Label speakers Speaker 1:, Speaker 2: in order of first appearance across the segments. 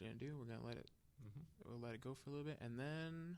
Speaker 1: we're gonna do. We're gonna we'll let it go for a little bit, and then.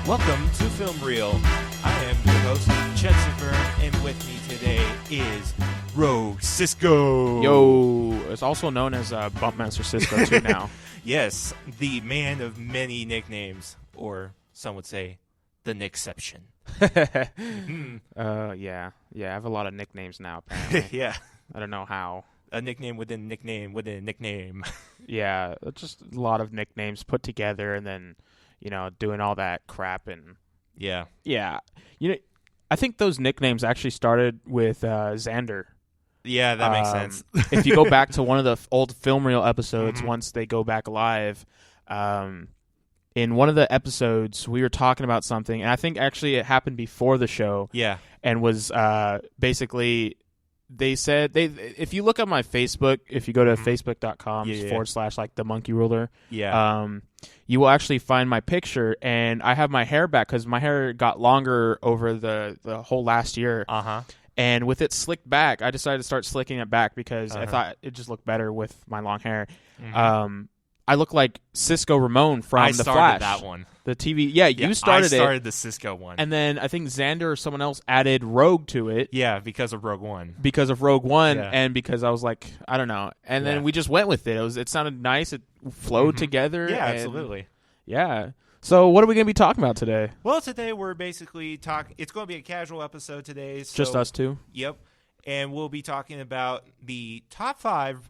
Speaker 2: Welcome to Film Reel. I am your host, Chet Severn, and with me today is Rogue Cisco.
Speaker 1: Yo, it's also known as Bumpmaster Cisco too now.
Speaker 2: Yes, the man of many nicknames, or some would say, the Nickception.
Speaker 1: Yeah, I have a lot of nicknames now. Apparently,
Speaker 2: Yeah,
Speaker 1: I don't know how.
Speaker 2: a nickname within a nickname within a nickname.
Speaker 1: Yeah, just a lot of nicknames put together, and then doing all that crap and.
Speaker 2: Yeah.
Speaker 1: Yeah. I think those nicknames actually started with Xander.
Speaker 2: Yeah, that makes sense.
Speaker 1: If you go back to one of the old Film Reel episodes, once they go back alive, in one of the episodes, we were talking about something, and I think actually it happened before the show.
Speaker 2: Yeah.
Speaker 1: And was basically, they said, if you look at my Facebook, if you go to facebook.com / like the monkey ruler, you will actually find my picture, and I have my hair back because my hair got longer over the whole last year. And with it slicked back, I decided to start slicking it back because I thought it just looked better with my long hair. I look like Cisco Ramon from The Flash.
Speaker 2: I started that one.
Speaker 1: The TV. Yeah, you started it.
Speaker 2: I started the Cisco one.
Speaker 1: And then I think Xander or someone else added Rogue to it.
Speaker 2: Yeah, because of Rogue One.
Speaker 1: Because of Rogue One, and because I was like, I don't know. And then we just went with it. It sounded nice. It flowed together.
Speaker 2: Yeah, absolutely.
Speaker 1: Yeah. So what are we going to be talking about today?
Speaker 2: Well, today we're basically talking. It's going to be a casual episode today. So,
Speaker 1: just us two?
Speaker 2: Yep. And we'll be talking about the top 5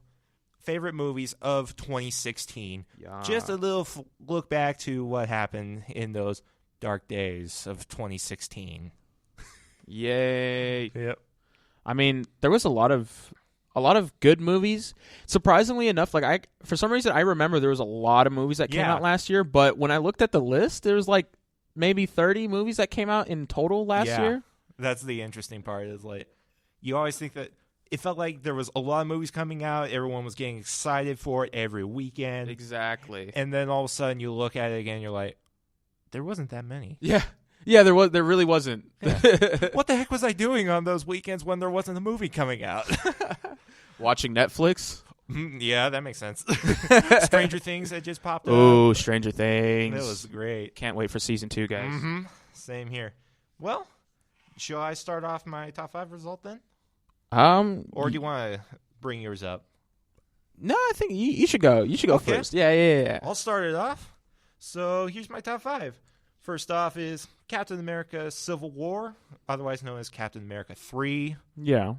Speaker 2: favorite movies of 2016.
Speaker 1: Yeah.
Speaker 2: Just a little look back to what happened in those dark days of 2016.
Speaker 1: Yay.
Speaker 2: Yep.
Speaker 1: I mean, there was a lot of good movies. Surprisingly enough, for some reason I remember there was a lot of movies that came out last year, but when I looked at the list, there was like maybe 30 movies that came out in total last year.
Speaker 2: That's the interesting part, is like you always think that it felt like there was a lot of movies coming out. Everyone was getting excited for it every weekend.
Speaker 1: Exactly.
Speaker 2: And then all of a sudden you look at it again, you're like, there wasn't that many.
Speaker 1: Yeah. Yeah, there really wasn't.
Speaker 2: Yeah. What the heck was I doing on those weekends when there wasn't a movie coming out?
Speaker 1: Watching Netflix?
Speaker 2: Yeah, that makes sense. Stranger Things that just popped up.
Speaker 1: Oh, Stranger Things.
Speaker 2: That was great.
Speaker 1: Can't wait for season 2, guys.
Speaker 2: Same here. Well, shall I start off my top 5 result then? Or do you want to bring yours up?
Speaker 1: No, I think you should go. You should go first. Yeah.
Speaker 2: I'll start it off. So here's my top 5. First off is Captain America Civil War, otherwise known as Captain America 3.
Speaker 1: Yeah.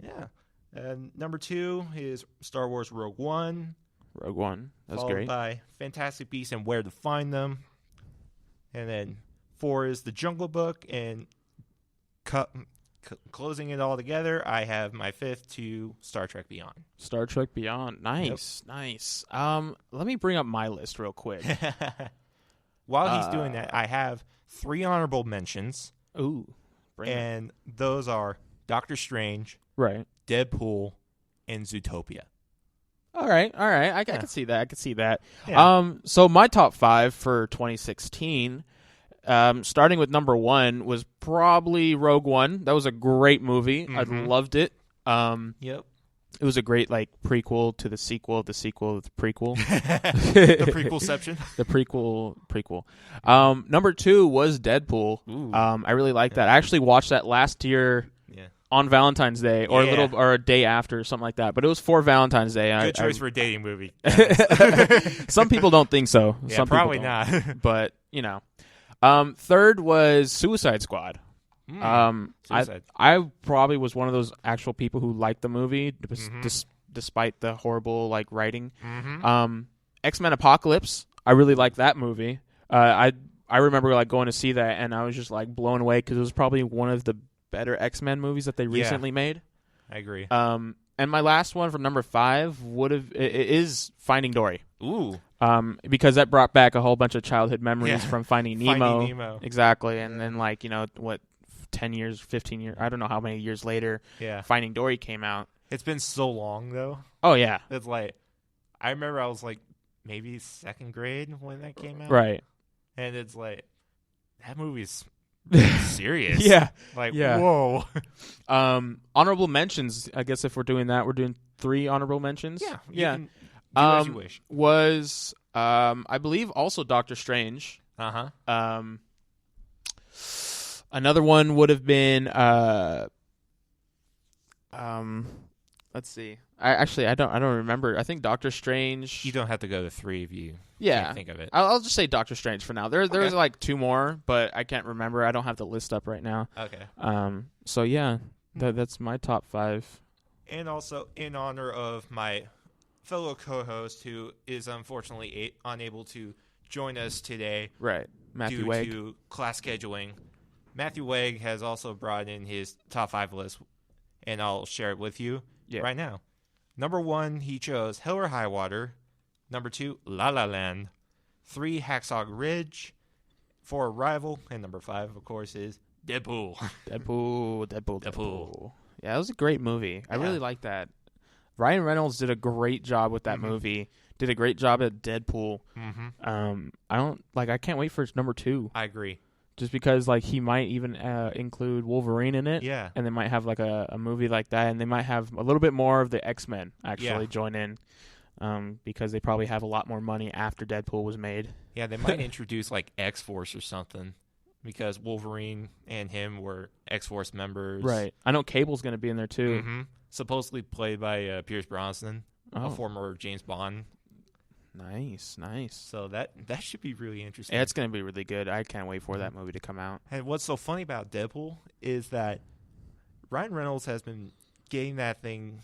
Speaker 2: Yeah. And number 2 is Star Wars Rogue One.
Speaker 1: Rogue One. That's
Speaker 2: followed
Speaker 1: great.
Speaker 2: By Fantastic Beasts and Where to Find Them. And then 4 is The Jungle Book. And closing it all together, I have my 5th to Star Trek Beyond.
Speaker 1: Star Trek Beyond. Nice.
Speaker 2: Yep.
Speaker 1: Nice. Let me bring up my list real quick.
Speaker 2: While he's doing that, I have 3 honorable mentions.
Speaker 1: Ooh.
Speaker 2: And those are Doctor Strange,
Speaker 1: right,
Speaker 2: Deadpool, and Zootopia.
Speaker 1: All right. I can see that.
Speaker 2: Yeah.
Speaker 1: So my top 5 for 2016, starting with number 1, was probably Rogue One. That was a great movie. I loved it.
Speaker 2: Yep.
Speaker 1: It was a great prequel to the sequel, the prequel.
Speaker 2: The prequelception.
Speaker 1: The prequel. Number 2 was Deadpool.
Speaker 2: Ooh.
Speaker 1: I really liked that. I actually watched that last year on Valentine's Day or a day after, something like that. But it was for Valentine's Day.
Speaker 2: Good choice for a dating movie.
Speaker 1: Some people don't think so.
Speaker 2: Yeah,
Speaker 1: some
Speaker 2: probably
Speaker 1: people
Speaker 2: not.
Speaker 1: But, 3rd was Suicide Squad. I probably was one of those actual people who liked the movie despite the horrible writing. X-Men Apocalypse, I really liked that movie. I remember going to see that, and I was just blown away because it was probably one of the better X-Men movies that they recently made.
Speaker 2: I agree.
Speaker 1: And my last one from number 5 is Finding Dory.
Speaker 2: Ooh.
Speaker 1: Because that brought back a whole bunch of childhood memories from Finding Nemo.
Speaker 2: Finding Nemo.
Speaker 1: Exactly. And then what 10 years, 15 years. I don't know how many years later.
Speaker 2: Yeah.
Speaker 1: Finding Dory came out.
Speaker 2: It's been so long though.
Speaker 1: Oh yeah.
Speaker 2: It's like I remember I was like maybe second grade when that came out.
Speaker 1: Right.
Speaker 2: And it's like that movie's serious.
Speaker 1: Yeah.
Speaker 2: Like
Speaker 1: yeah.
Speaker 2: whoa.
Speaker 1: Honorable mentions. I guess if we're doing that, we're doing 3 honorable mentions.
Speaker 2: Yeah.
Speaker 1: Yeah.
Speaker 2: Do as you wish.
Speaker 1: Was I believe also Doctor Strange. Another one would have been let's see. I don't remember. I think Doctor Strange.
Speaker 2: You don't have to go to 3 if you can't think of it.
Speaker 1: I'll just say Doctor Strange for now. There's like 2 more, but I can't remember. I don't have the list up right now.
Speaker 2: Okay.
Speaker 1: So yeah, that's my top 5.
Speaker 2: And also in honor of my fellow co-host who is unfortunately unable to join us today.
Speaker 1: Right. Matthew
Speaker 2: due
Speaker 1: Wegg.
Speaker 2: to class scheduling. Matthew Wegg has also brought in his top 5 list, and I'll share it with you right now. Number 1, he chose Hell or High Water. Number 2, La La Land. 3, Hacksaw Ridge. 4, Arrival. And number 5, of course, is Deadpool.
Speaker 1: Deadpool. Yeah, that was a great movie. I really like that. Ryan Reynolds did a great job with that movie. Did a great job at Deadpool. I can't wait for number 2.
Speaker 2: I agree.
Speaker 1: Just because like he might even include Wolverine in it.
Speaker 2: Yeah.
Speaker 1: And they might have like a movie like that, and they might have a little bit more of the X-Men actually join in. Because they probably have a lot more money after Deadpool was made. Yeah,
Speaker 2: they might introduce like X-Force or something. Because Wolverine and him were X-Force members.
Speaker 1: Right. I know Cable's going to be in there too.
Speaker 2: Supposedly played by Pierce Brosnan, a former James Bond.
Speaker 1: Nice.
Speaker 2: So that should be really interesting.
Speaker 1: Yeah, it's going to be really good. I can't wait for that movie to come out.
Speaker 2: And what's so funny about Deadpool is that Ryan Reynolds has been getting that thing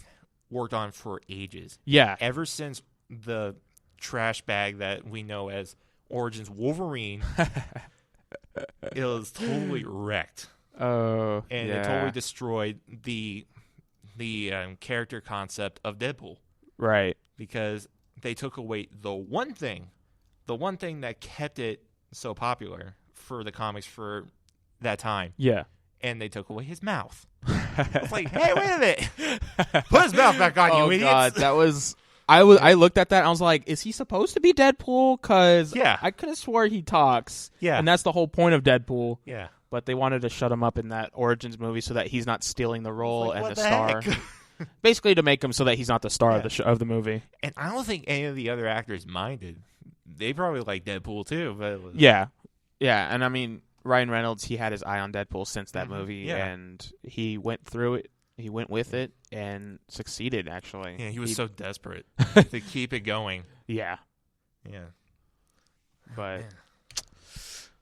Speaker 2: worked on for ages.
Speaker 1: Yeah.
Speaker 2: Ever since the trash bag that we know as Origins Wolverine, it was totally wrecked.
Speaker 1: Oh,
Speaker 2: and it totally destroyed the character concept of Deadpool.
Speaker 1: Right.
Speaker 2: Because they took away the one thing that kept it so popular for the comics for that time.
Speaker 1: Yeah.
Speaker 2: And they took away his mouth. It's like, hey, wait a minute. Put his mouth back on, you idiots. Oh, God,
Speaker 1: that was... I looked at that and I was like, is he supposed to be Deadpool? Because I could have swore he talks. Yeah. And that's the whole point of Deadpool.
Speaker 2: Yeah.
Speaker 1: But they wanted to shut him up in that Origins movie so that he's not stealing the role and the star. Basically to make him so that he's not the star of the movie.
Speaker 2: And I don't think any of the other actors minded. They probably like Deadpool too. But
Speaker 1: yeah. And I mean, Ryan Reynolds, he had his eye on Deadpool since that movie. Yeah. And he went through it. He went with it and succeeded, actually.
Speaker 2: Yeah, he was so desperate to keep it going.
Speaker 1: Yeah.
Speaker 2: Yeah.
Speaker 1: But,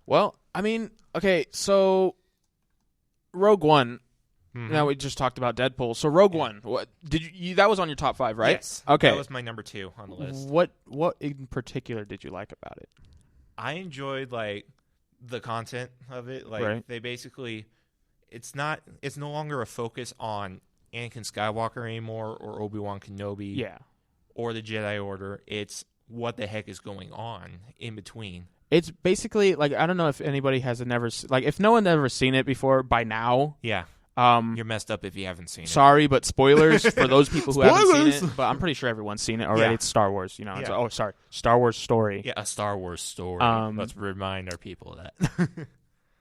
Speaker 1: well, I mean, okay, so Rogue One. Now we just talked about Deadpool. So Rogue One, what did you? That was on your top 5, right?
Speaker 2: Yes.
Speaker 1: Okay.
Speaker 2: That was my number 2 on the list.
Speaker 1: What in particular did you like about it?
Speaker 2: I enjoyed like the content of it. Like they basically, it's no longer a focus on Anakin Skywalker anymore or Obi-Wan Kenobi.
Speaker 1: Yeah.
Speaker 2: Or the Jedi Order. It's what the heck is going on in between.
Speaker 1: It's basically like, I don't know if anybody has if no one's ever seen it before by now.
Speaker 2: Yeah. You're messed up if you haven't seen it.
Speaker 1: Sorry, but spoilers for those people who haven't seen it. But I'm pretty sure everyone's seen it already. Yeah. It's Star Wars, you know. Yeah. Star Wars story.
Speaker 2: Yeah, a Star Wars story. Let's remind our people of that.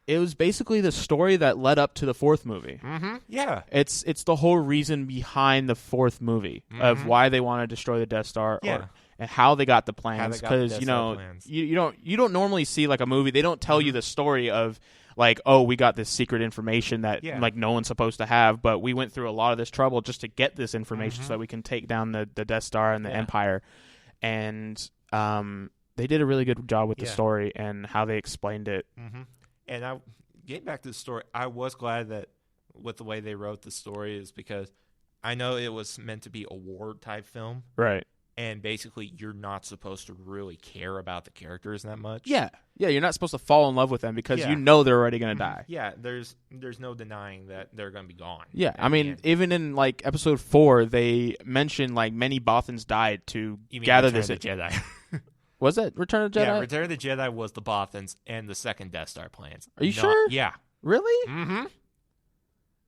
Speaker 1: It was basically the story that led up to the 4th movie.
Speaker 2: Yeah.
Speaker 1: It's the whole reason behind the 4th movie of why they want to destroy the Death Star and how they got the plans. Because, you know, you don't normally see like a movie. They don't tell you the story of like, oh, we got this secret information that like no one's supposed to have, but we went through a lot of this trouble just to get this information so that we can take down the Death Star and the Empire. And they did a really good job with the story and how they explained it.
Speaker 2: And getting back to the story, I was glad that with the way they wrote the story is because I know it was meant to be a war type film.
Speaker 1: Right.
Speaker 2: And basically, you're not supposed to really care about the characters that much.
Speaker 1: Yeah, you're not supposed to fall in love with them because you know they're already going to die.
Speaker 2: Yeah, there's no denying that they're going to be gone.
Speaker 1: Yeah, I mean, even in like episode 4, they mentioned like many Bothans died to gather this.
Speaker 2: Jedi.
Speaker 1: Was it Return of the Jedi?
Speaker 2: Yeah, Return of the Jedi was the Bothans and the second Death Star plans.
Speaker 1: Are you sure?
Speaker 2: Yeah.
Speaker 1: Really?
Speaker 2: Mm-hmm.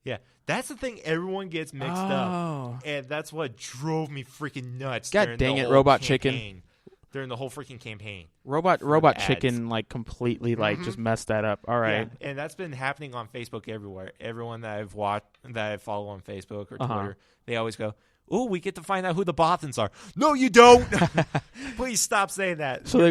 Speaker 2: Yeah, that's the thing. Everyone gets mixed up, and that's what drove me freaking nuts. God dang it, Robot Chicken! During the whole freaking campaign,
Speaker 1: Robot Chicken like completely like just messed that up. All right,
Speaker 2: yeah, and that's been happening on Facebook everywhere. Everyone that I've watched, that I follow on Facebook or Twitter, they always go, "Oh, we get to find out who the Bothans are." No, you don't. Please stop saying that.
Speaker 1: So are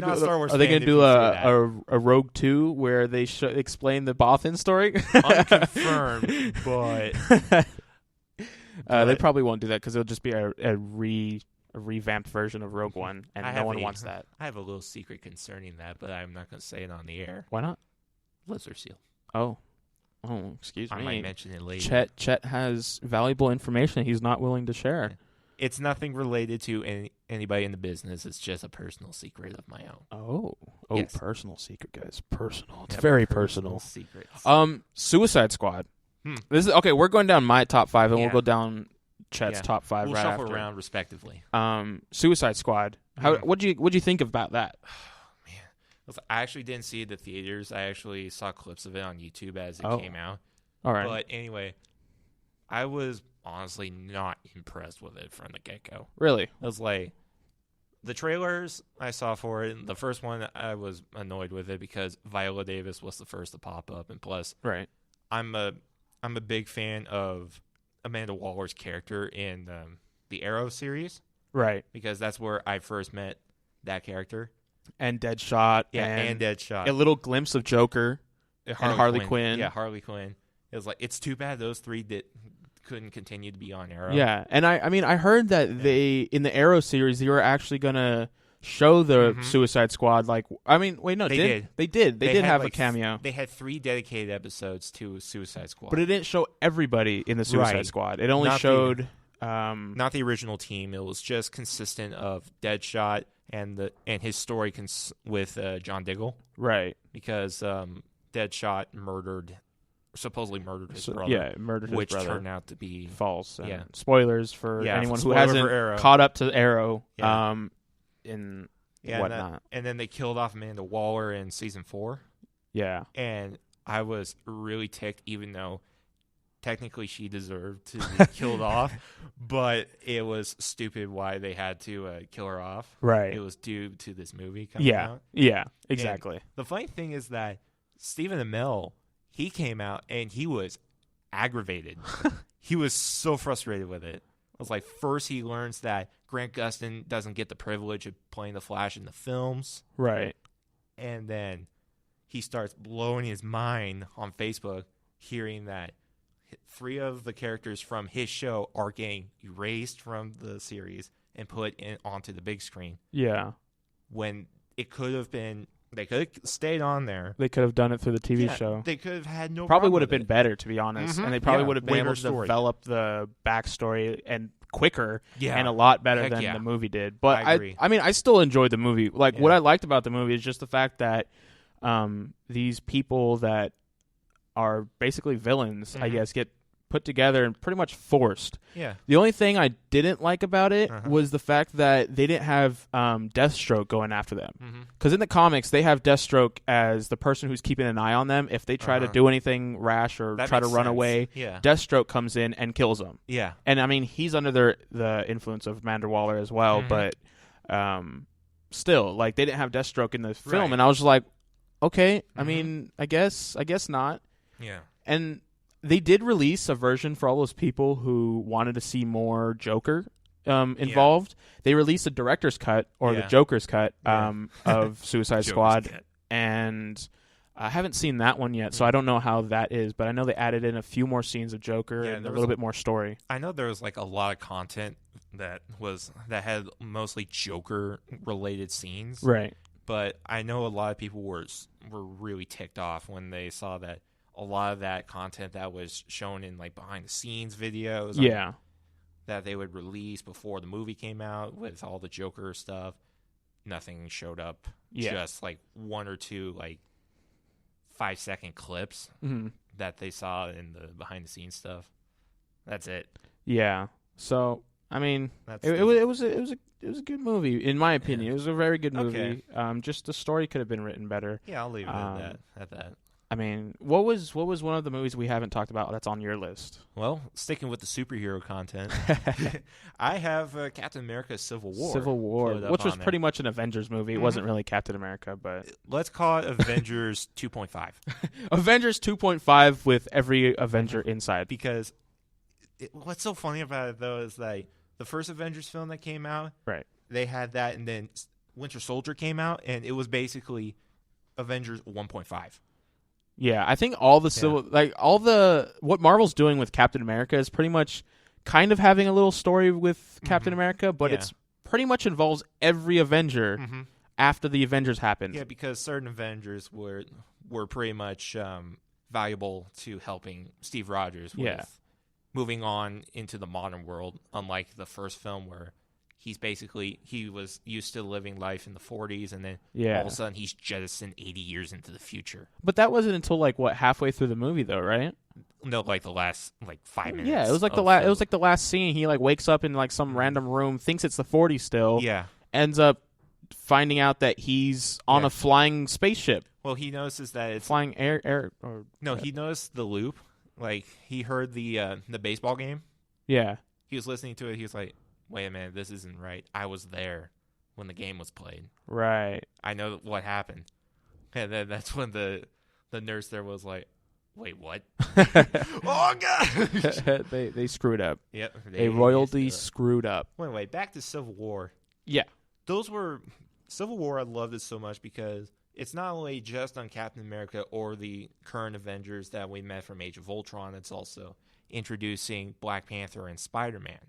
Speaker 1: they going to do a Rogue 2 where they explain the Bothan story?
Speaker 2: Unconfirmed, but
Speaker 1: they probably won't do that because it'll just be a revamped version of Rogue One, and no one wants that.
Speaker 2: I have a little secret concerning that, but I'm not going to say it on the air.
Speaker 1: Why not?
Speaker 2: Lizard Seal.
Speaker 1: Oh, excuse me.
Speaker 2: I might mention it later.
Speaker 1: Chet has valuable information he's not willing to share.
Speaker 2: It's nothing related to anybody in the business. It's just a personal secret of my own.
Speaker 1: Yes. Personal secret, guys. Personal. It's very personal.
Speaker 2: Secrets.
Speaker 1: Suicide Squad. This is okay. We're going down my top 5, and we'll go down Chet's top 5
Speaker 2: we'll
Speaker 1: right after.
Speaker 2: We'll shuffle around respectively.
Speaker 1: Suicide Squad. What'd you think about that?
Speaker 2: Man, I actually didn't see it at the theaters. I actually saw clips of it on YouTube as it came out.
Speaker 1: All right.
Speaker 2: But anyway, I was honestly not impressed with it from the get-go.
Speaker 1: Really?
Speaker 2: It was like the trailers I saw for it. The first one, I was annoyed with it because Viola Davis was the first to pop up, and plus, I'm a big fan of Amanda Waller's character in the Arrow series,
Speaker 1: right?
Speaker 2: Because that's where I first met that character.
Speaker 1: And Deadshot,
Speaker 2: and Deadshot.
Speaker 1: A little glimpse of Joker and Harley Quinn.
Speaker 2: Yeah, Harley Quinn. It was like, it's too bad those three couldn't continue to be on Arrow.
Speaker 1: Yeah, and I mean I heard that they in the Arrow series they were actually gonna show the Suicide Squad. Like, I mean, wait, no, they did. They did have a cameo.
Speaker 2: They had 3 dedicated episodes to Suicide Squad,
Speaker 1: but it didn't show every in the Suicide Squad. It only showed
Speaker 2: not the original team. It was just consistent of Deadshot and his story with John Diggle,
Speaker 1: right?
Speaker 2: Because Deadshot supposedly murdered his brother.
Speaker 1: Yeah, murdered his
Speaker 2: brother.
Speaker 1: Which
Speaker 2: turned out to be
Speaker 1: false. Spoilers for anyone who hasn't caught up to Arrow. In whatnot.
Speaker 2: And then they killed off Amanda Waller in season 4.
Speaker 1: Yeah.
Speaker 2: And I was really ticked, even though technically she deserved to be killed off, but it was stupid why they had to kill her off.
Speaker 1: Right.
Speaker 2: It was due to this movie coming out.
Speaker 1: Yeah, exactly.
Speaker 2: And the funny thing is that Stephen Amell, he came out and he was aggravated. He was so frustrated with it. It was like, first he learns that Grant Gustin doesn't get the privilege of playing the Flash in the films.
Speaker 1: Right.
Speaker 2: And then he starts blowing his mind on Facebook, hearing that 3 of the characters from his show are getting erased from the series and put onto the big screen.
Speaker 1: Yeah.
Speaker 2: When it could have been, they could have stayed on there.
Speaker 1: They could have done it through the TV show.
Speaker 2: They could have had no
Speaker 1: probably
Speaker 2: problem
Speaker 1: would have
Speaker 2: with
Speaker 1: been better, to be honest. And they probably would have been able to develop the backstory and quicker and a lot better than the movie did. But
Speaker 2: I agree.
Speaker 1: I mean, I still enjoyed the movie. Like, what I liked about the movie is just the fact that these people that are basically villains, I guess, get put together and pretty much forced.
Speaker 2: Yeah.
Speaker 1: The only thing I didn't like about it was the fact that they didn't have Deathstroke going after them. Because in the comics, they have Deathstroke as the person who's keeping an eye on them. If they try to do anything rash or try to run away, Deathstroke comes in and kills them.
Speaker 2: Yeah.
Speaker 1: And I mean, he's under the influence of Amanda Waller as well, but still, like, they didn't have Deathstroke in the film, and I was just like, okay, I mean, I guess not.
Speaker 2: Yeah.
Speaker 1: And they did release a version for all those people who wanted to see more Joker involved. They released a director's cut or the Joker's cut of Suicide Squad, and I haven't seen that one yet, so I don't know how that is. But I know they added in a few more scenes of Joker and a little bit more story.
Speaker 2: I know there was like a lot of content that had mostly Joker related scenes,
Speaker 1: right?
Speaker 2: But I know a lot of people were really ticked off when they saw that a lot of that content that was shown in like behind the scenes videos that they would release before the movie came out with all the Joker stuff, nothing showed up. Just like 1 or 2 like 5-second clips that they saw in the behind the scenes stuff. That's it.
Speaker 1: Yeah. So I mean, it was a good movie in my opinion. It was a very good movie. Just the story could have been written better.
Speaker 2: Yeah, I'll leave it at that.
Speaker 1: I mean, what was one of the movies we haven't talked about that's on your list?
Speaker 2: Well, sticking with the superhero content, I have Captain America: Civil War.
Speaker 1: Civil War, which was pretty much an Avengers movie. It wasn't really Captain America, but
Speaker 2: let's call it Avengers 2.5.
Speaker 1: Avengers 2.5 with every Avenger inside.
Speaker 2: Because what's so funny about it though is that the first Avengers film that came out,
Speaker 1: right?
Speaker 2: They had that, and then Winter Soldier came out, and it was basically Avengers 1.5.
Speaker 1: Yeah, I think all the what Marvel's doing with Captain America is pretty much kind of having a little story with Captain America, but it's pretty much involves every Avenger after the Avengers happened.
Speaker 2: Yeah, because certain Avengers were pretty much valuable to helping Steve Rogers with moving on into the modern world, unlike the first film where he was used to living life in the 40s, and then all of a sudden he's jettisoned 80 years into the future.
Speaker 1: But that wasn't until halfway through the movie, though, right?
Speaker 2: No, the last 5 minutes.
Speaker 1: Yeah, it was the last scene. He wakes up in some random room, thinks it's the 40s still.
Speaker 2: Yeah,
Speaker 1: ends up finding out that he's on a flying spaceship.
Speaker 2: Well, he notices that it's
Speaker 1: flying air.
Speaker 2: He noticed the loop. He heard the baseball game.
Speaker 1: Yeah,
Speaker 2: he was listening to it. He was like, wait a minute, this isn't right. I was there when the game was played.
Speaker 1: Right.
Speaker 2: I know what happened. And then that's when the nurse there was like, wait, what? Oh, God!
Speaker 1: they screwed up.
Speaker 2: Yep.
Speaker 1: They royally screwed up.
Speaker 2: Wait, back to Civil War.
Speaker 1: Yeah.
Speaker 2: Civil War, I loved it so much because it's not only just on Captain America or the current Avengers that we met from Age of Ultron, it's also introducing Black Panther and Spider-Man.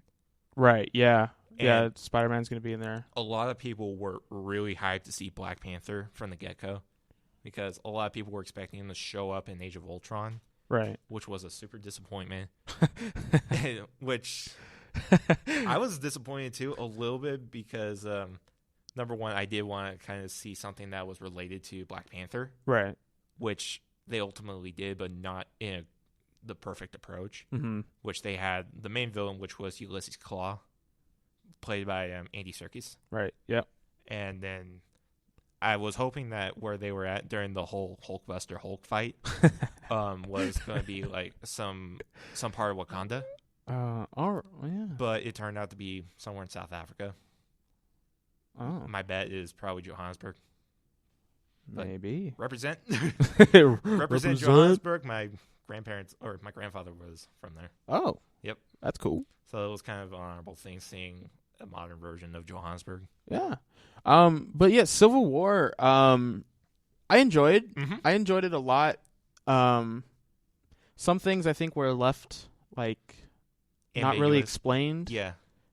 Speaker 1: Right, yeah. And Spider-Man's going to be in there.
Speaker 2: A lot of people were really hyped to see Black Panther from the get-go because a lot of people were expecting him to show up in Age of Ultron.
Speaker 1: Right.
Speaker 2: Which was a super disappointment. Which I was disappointed too a little bit because, number one, I did want to kind of see something that was related to Black Panther.
Speaker 1: Right.
Speaker 2: Which they ultimately did, but not in the perfect approach, which they had the main villain, which was Ulysses Claw, played by Andy Serkis.
Speaker 1: Right. Yep.
Speaker 2: And then I was hoping that where they were at during the whole Hulkbuster Hulk fight was going to be some part of Wakanda.
Speaker 1: Yeah.
Speaker 2: But it turned out to be somewhere in South Africa.
Speaker 1: Oh.
Speaker 2: My bet is probably Johannesburg.
Speaker 1: Maybe.
Speaker 2: Represent
Speaker 1: Represent
Speaker 2: Johannesburg. My grandfather was from there.
Speaker 1: Oh.
Speaker 2: Yep.
Speaker 1: That's cool.
Speaker 2: So it was kind of an honorable thing seeing a modern version of Johannesburg.
Speaker 1: Yeah. But yeah, Civil War, I enjoyed. I enjoyed it a lot. Some things I think were left not really explained.
Speaker 2: Yeah.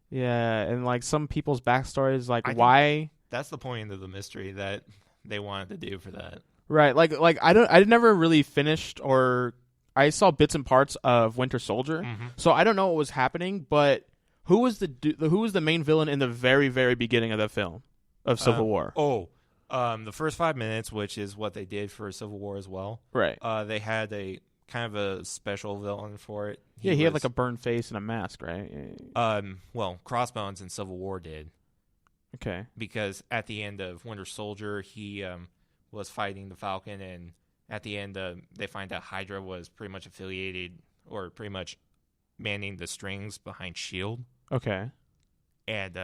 Speaker 1: Yeah, and some people's backstories, why.
Speaker 2: That's the point of the mystery that they wanted to do for that.
Speaker 1: Right. I never really finished, or I saw bits and parts of Winter Soldier, so I don't know what was happening. But who was the main villain in the very, very beginning of the film of Civil War?
Speaker 2: The first 5 minutes, which is what they did for Civil War as well.
Speaker 1: Right.
Speaker 2: They had a kind of a special villain for it.
Speaker 1: He had a burned face and a mask, right?
Speaker 2: Well, Crossbones in Civil War did.
Speaker 1: Okay.
Speaker 2: Because at the end of Winter Soldier, he was fighting the Falcon, and at the end, they find out Hydra was pretty much affiliated or pretty much manning the strings behind S.H.I.E.L.D.
Speaker 1: Okay.
Speaker 2: And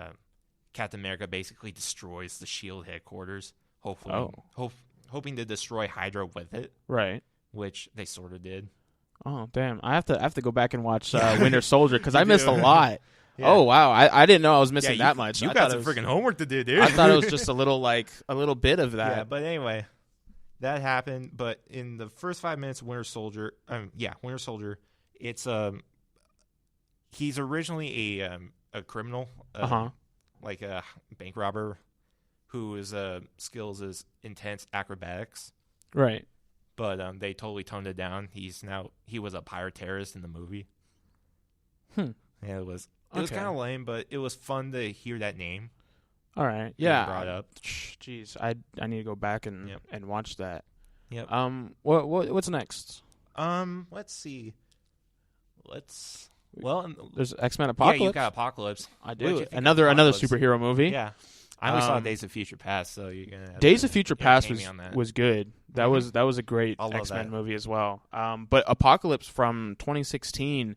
Speaker 2: Captain America basically destroys the S.H.I.E.L.D. headquarters, hoping to destroy Hydra with it.
Speaker 1: Right.
Speaker 2: Which they sort of did.
Speaker 1: Oh, damn. I have to go back and watch Winter Soldier because I missed a lot. Yeah. Oh, wow. I didn't know I was missing that much.
Speaker 2: You got some freaking homework to do, dude.
Speaker 1: I thought it was just a little bit of that.
Speaker 2: Yeah, but anyway, that happened. But in the first 5 minutes of Winter Soldier, it's he's originally a criminal, like a bank robber, whose skills is intense acrobatics.
Speaker 1: Right.
Speaker 2: But they totally toned it down. He was a pirate terrorist in the movie.
Speaker 1: Yeah,
Speaker 2: it was kind of lame, but it was fun to hear that name.
Speaker 1: All right. Yeah.
Speaker 2: Brought up.
Speaker 1: Jeez, I need to go back and watch that.
Speaker 2: Yep.
Speaker 1: What's next?
Speaker 2: Let's see. There's
Speaker 1: X-Men Apocalypse.
Speaker 2: Yeah, you got Apocalypse.
Speaker 1: I do. Another superhero movie.
Speaker 2: Yeah. I only saw Days of Future Past, so you're gonna.
Speaker 1: Days of Future Past was good. That
Speaker 2: Mm-hmm.
Speaker 1: was a great X-Men movie as well. But Apocalypse from 2016,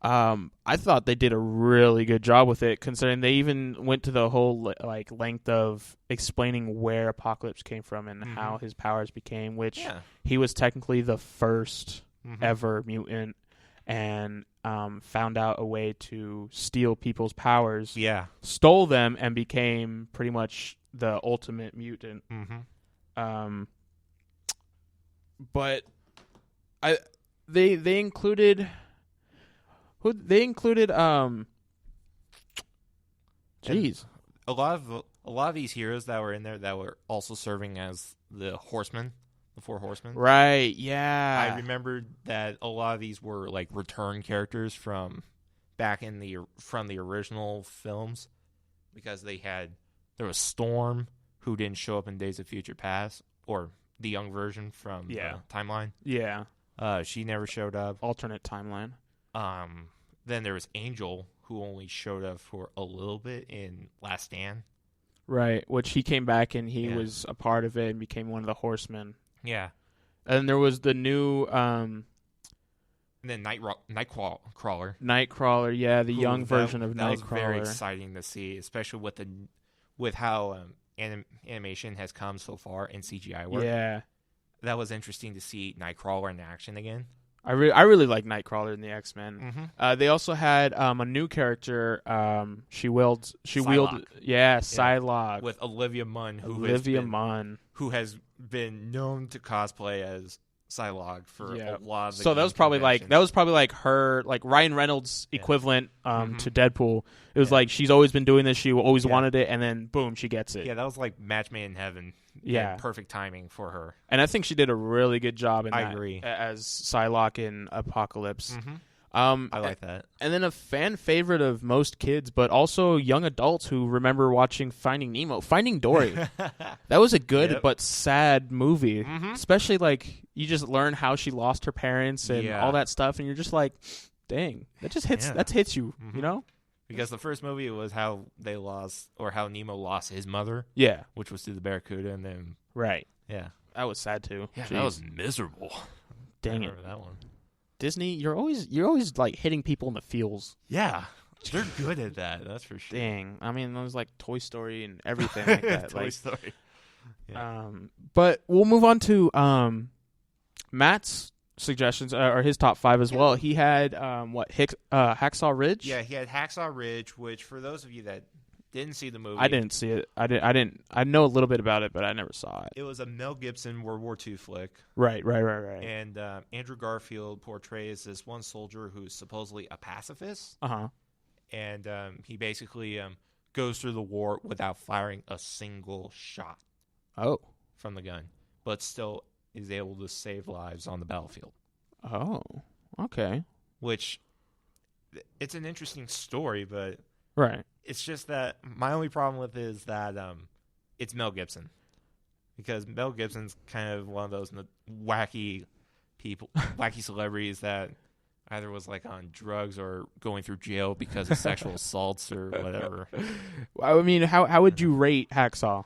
Speaker 1: I thought they did a really good job with it, considering they even went to the whole like length of explaining where Apocalypse came from and how his powers became. Which he was technically the first ever mutant, and found out a way to steal people's powers.
Speaker 2: Yeah,
Speaker 1: stole them and became pretty much the ultimate mutant. But they included jeez,
Speaker 2: a lot of these heroes that were in there that were also serving as the Horsemen, the Four Horsemen.
Speaker 1: Right? Yeah,
Speaker 2: I remembered that a lot of these were like return characters from back in from the original films, because there was Storm, who didn't show up in Days of Future Past, or the young version from the timeline.
Speaker 1: Yeah,
Speaker 2: she never showed up.
Speaker 1: Alternate timeline.
Speaker 2: Then there was Angel, who only showed up for a little bit in Last Stand.
Speaker 1: Right, which he came back and he was a part of it and became one of the Horsemen.
Speaker 2: Yeah.
Speaker 1: And there was the new
Speaker 2: and then Nightcrawler.
Speaker 1: Nightcrawler, yeah, the young version of Nightcrawler.
Speaker 2: That was very exciting to see, especially with how animation has come so far in CGI work.
Speaker 1: Yeah.
Speaker 2: That was interesting to see Nightcrawler in action again.
Speaker 1: I really like Nightcrawler in the X-Men. They also had a new character. She wielded Psylocke
Speaker 2: with Olivia Munn, who has been known to cosplay as Psylocke for a lot of the
Speaker 1: that was probably like her, like Ryan Reynolds' equivalent to Deadpool. It was like she's always been doing this, she always wanted it, and then boom, she gets it.
Speaker 2: Yeah, that was like match made in heaven. Yeah, perfect timing for her.
Speaker 1: And I think she did a really good job in
Speaker 2: I agree.
Speaker 1: As Psylocke in Apocalypse.
Speaker 2: I like that.
Speaker 1: And then a fan favorite of most kids, but also young adults who remember watching Finding Nemo, Finding Dory. That was a good but sad movie. Especially like you just learn how she lost her parents and all that stuff, and you're just like, dang, that just hits. That hits you, you know.
Speaker 2: Because the first movie was how Nemo lost his mother.
Speaker 1: Yeah,
Speaker 2: which was through the Barracuda, and then
Speaker 1: that was sad too.
Speaker 2: Yeah, that was miserable.
Speaker 1: Dang
Speaker 2: it, that one.
Speaker 1: Disney, you're always like hitting people in the feels.
Speaker 2: Yeah, they're good at that. That's for sure.
Speaker 1: Dang, I mean, it was like Toy Story and everything like that.
Speaker 2: Toy Story. Yeah.
Speaker 1: But we'll move on to Matt's suggestions or his top 5 as well. He had Hacksaw Ridge.
Speaker 2: Yeah, he had Hacksaw Ridge, which for those of you that didn't see the movie,
Speaker 1: I didn't see it. I know a little bit about it, but I never saw it.
Speaker 2: It was a Mel Gibson World War II flick.
Speaker 1: Right.
Speaker 2: And Andrew Garfield portrays this one soldier who's supposedly a pacifist. And he basically goes through the war without firing a single shot.
Speaker 1: Oh.
Speaker 2: From the gun, but still is able to save lives on the battlefield.
Speaker 1: Oh, okay.
Speaker 2: Which, it's an interesting story, but
Speaker 1: right.
Speaker 2: It's just that my only problem with it is that it's Mel Gibson, because Mel Gibson's kind of one of those wacky celebrities that either was like on drugs or going through jail because of sexual assaults or whatever.
Speaker 1: I mean, how would you rate Hacksaw?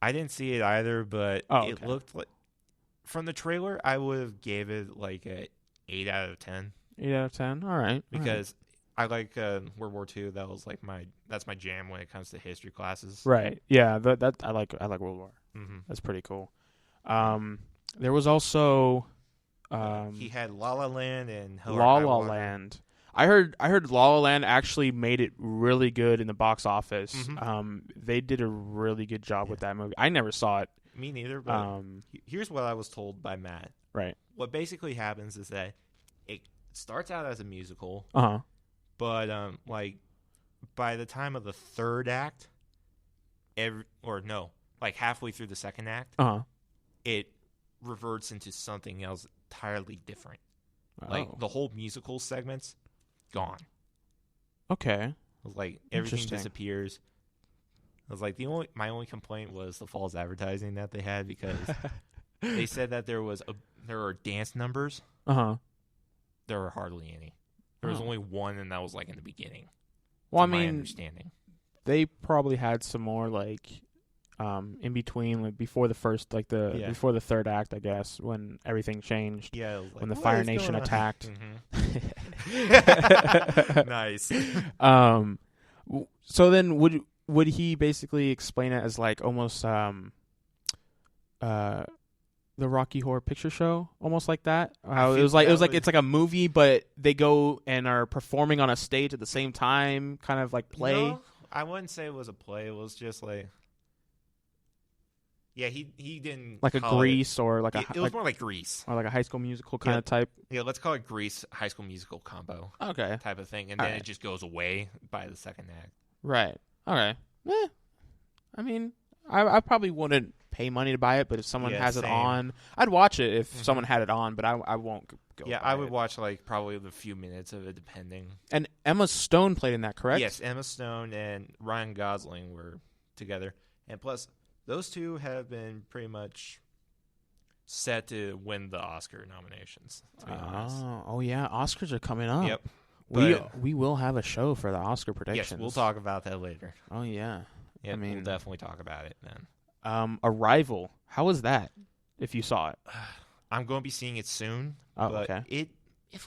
Speaker 2: I didn't see it either, but it looked like, from the trailer, I would have gave it like a 8 out of 10.
Speaker 1: 8 out of 10. All right.
Speaker 2: Because I like World War II. That was like that's my jam when it comes to history classes.
Speaker 1: Right. Yeah. That I like World War. That's pretty cool. There was also
Speaker 2: he had La La Land and
Speaker 1: La La Land. I heard La La Land actually made it really good in the box office. They did a really good job with that movie. I never saw it.
Speaker 2: Me neither, but here's what I was told by Matt.
Speaker 1: Right.
Speaker 2: What basically happens is that it starts out as a musical. But like by the time of the third act, halfway through the second act, it reverts into something else entirely different. Like the whole musical segments gone.
Speaker 1: Okay.
Speaker 2: Like everything disappears. I was like, my only complaint was the false advertising that they had, because they said that there were dance numbers. There were hardly any. There was only one, and that was like in the beginning.
Speaker 1: Well,
Speaker 2: my understanding.
Speaker 1: they probably had some more like in between, like before the first, like before the third act, I guess, when everything changed.
Speaker 2: Yeah, like,
Speaker 1: when the Fire Nation attacked.
Speaker 2: Nice.
Speaker 1: So then would he basically explain it as like almost the Rocky Horror Picture Show, almost like that? How it's like a movie, but they go and are performing on a stage at the same time, kind of like play.
Speaker 2: No, I wouldn't say it was a play. It was just like, yeah, he didn't
Speaker 1: like a Grease or like
Speaker 2: it was more like Grease
Speaker 1: or like a High School Musical kind of type.
Speaker 2: Yeah, let's call it Grease High School Musical combo.
Speaker 1: Okay,
Speaker 2: type of thing, and then it just goes away by the second act.
Speaker 1: Right. Okay. I mean, I probably wouldn't pay money to buy it, but if someone has it on, I'd watch it if someone had it on, but I won't go.
Speaker 2: Yeah, I would watch like probably a few minutes of it, depending.
Speaker 1: And Emma Stone played in that, correct?
Speaker 2: Yes, Emma Stone and Ryan Gosling were together, and plus those two have been pretty much set to win the Oscar nominations. To be honest.
Speaker 1: Oh yeah, Oscars are coming up.
Speaker 2: Yep.
Speaker 1: We will have a show for the Oscar predictions.
Speaker 2: Yes, we'll talk about that later.
Speaker 1: Oh yeah.
Speaker 2: Yeah, we'll definitely talk about it then.
Speaker 1: Arrival. How was that? If you saw it,
Speaker 2: I'm going to be seeing it soon.
Speaker 1: Oh,
Speaker 2: but
Speaker 1: okay.
Speaker 2: It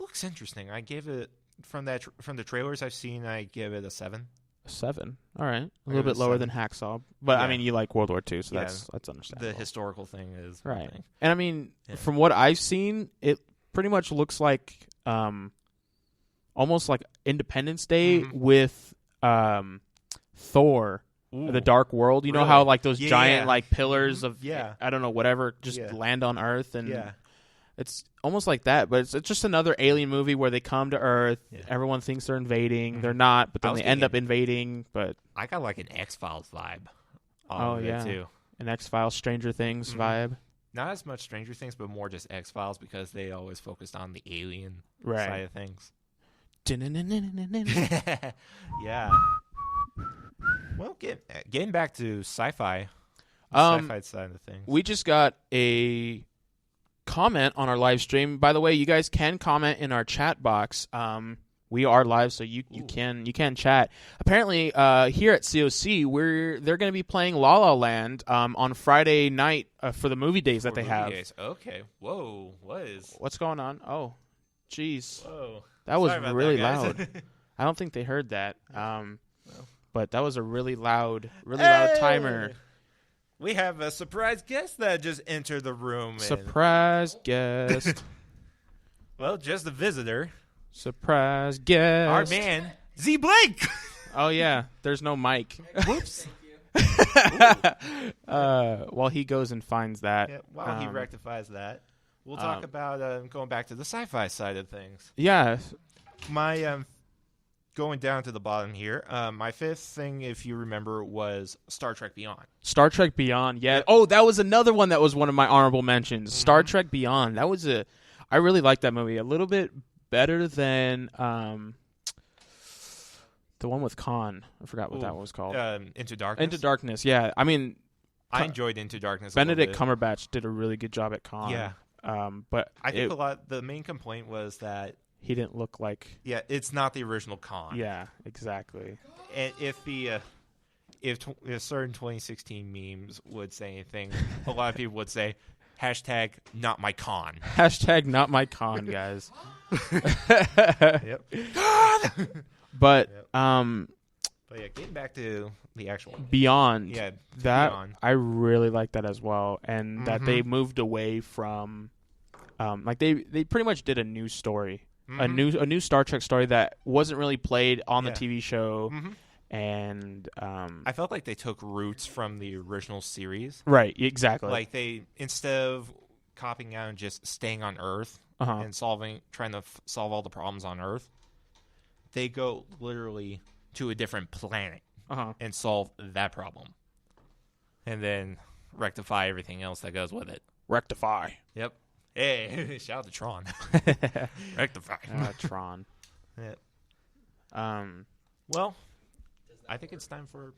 Speaker 2: looks interesting. I gave it from the trailers I've seen. I give it a 7.
Speaker 1: A 7. All right, a little bit lower than Hacksaw, but I mean, you like World War II, so that's understandable.
Speaker 2: The historical thing is
Speaker 1: right. And I mean, from what I've seen, it pretty much looks like almost like Independence Day with Thor. Ooh, the Dark World, you know how like those giant like pillars of I don't know whatever just land on Earth, and it's almost like that, but it's just another alien movie where they come to Earth. Everyone thinks they're invading, they're not, but then they end up invading. But
Speaker 2: I got like an X-Files vibe. Too.
Speaker 1: An X-Files, Stranger Things vibe.
Speaker 2: Not as much Stranger Things, but more just X-Files because they always focused on the alien side of things. Yeah. Well, getting back to sci-fi, sci-fi side of things.
Speaker 1: We just got a comment on our live stream. By the way, you guys can comment in our chat box. We are live, so you can chat. Apparently, here at COC, they're going to be playing La La Land on Friday night for the movie days that they have.
Speaker 2: Days. Okay. Whoa.
Speaker 1: What's going on? Oh, jeez.
Speaker 2: Whoa.
Speaker 1: That was really loud. I don't think they heard that. But that was a really loud timer.
Speaker 2: We have a surprise guest that just entered the room.
Speaker 1: Surprise guest.
Speaker 2: Well, just a visitor.
Speaker 1: Surprise guest.
Speaker 2: Our man, Z Blake.
Speaker 1: Oh, yeah. There's no mic.
Speaker 2: Whoops.
Speaker 1: While he goes and finds that.
Speaker 2: Yeah, while he rectifies that, we'll talk about going back to the sci-fi side of things.
Speaker 1: Yeah.
Speaker 2: My going down to the bottom here, my fifth thing, if you remember, was Star Trek Beyond.
Speaker 1: Star Trek Beyond, yeah. Oh, that was another one that was one of my honorable mentions. Mm-hmm. Star Trek Beyond. That was I really liked that movie. A little bit better than the one with Khan. I forgot what that one was called.
Speaker 2: Into Darkness?
Speaker 1: Into Darkness, yeah. I mean,
Speaker 2: I enjoyed Into Darkness.
Speaker 1: Benedict Cumberbatch did a really good job at Khan.
Speaker 2: Yeah.
Speaker 1: But
Speaker 2: I think the main complaint was that
Speaker 1: he didn't look like...
Speaker 2: Yeah, it's not the original Khan.
Speaker 1: Yeah, exactly.
Speaker 2: And if certain 2016 memes would say anything, a lot of people would say, hashtag not my Khan.
Speaker 1: Hashtag not my Khan, guys.
Speaker 2: Yep.
Speaker 1: But,
Speaker 2: But yeah, getting back to the actual one.
Speaker 1: Beyond.
Speaker 2: Yeah,
Speaker 1: Beyond. I really like that as well. And that they moved away from... like they pretty much did a new story. A new Star Trek story that wasn't really played on the TV show, and
Speaker 2: I felt like they took roots from the original series.
Speaker 1: Right, exactly.
Speaker 2: Like they, instead of copying out and just staying on Earth and trying to solve all the problems on Earth, they go literally to a different planet and solve that problem, and then rectify everything else that goes with it.
Speaker 1: Rectify.
Speaker 2: Yep. Hey, shout out to Tron. Rectify.
Speaker 1: Tron.
Speaker 2: Yeah. Well, I think it's time for...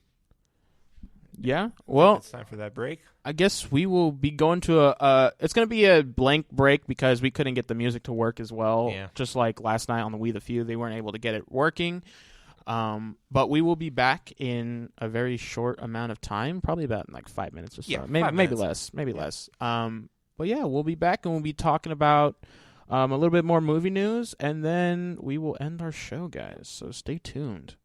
Speaker 1: Yeah? Well...
Speaker 2: It's time for that break.
Speaker 1: I guess we will be going to it's going to be a blank break because we couldn't get the music to work as well. Yeah. Just like last night on the We The Few, they weren't able to get it working. But we will be back in a very short amount of time, probably about like 5 minutes or so.
Speaker 2: Yeah,
Speaker 1: maybe less. But yeah, we'll be back and we'll be talking about a little bit more movie news, and then we will end our show, guys. So stay tuned.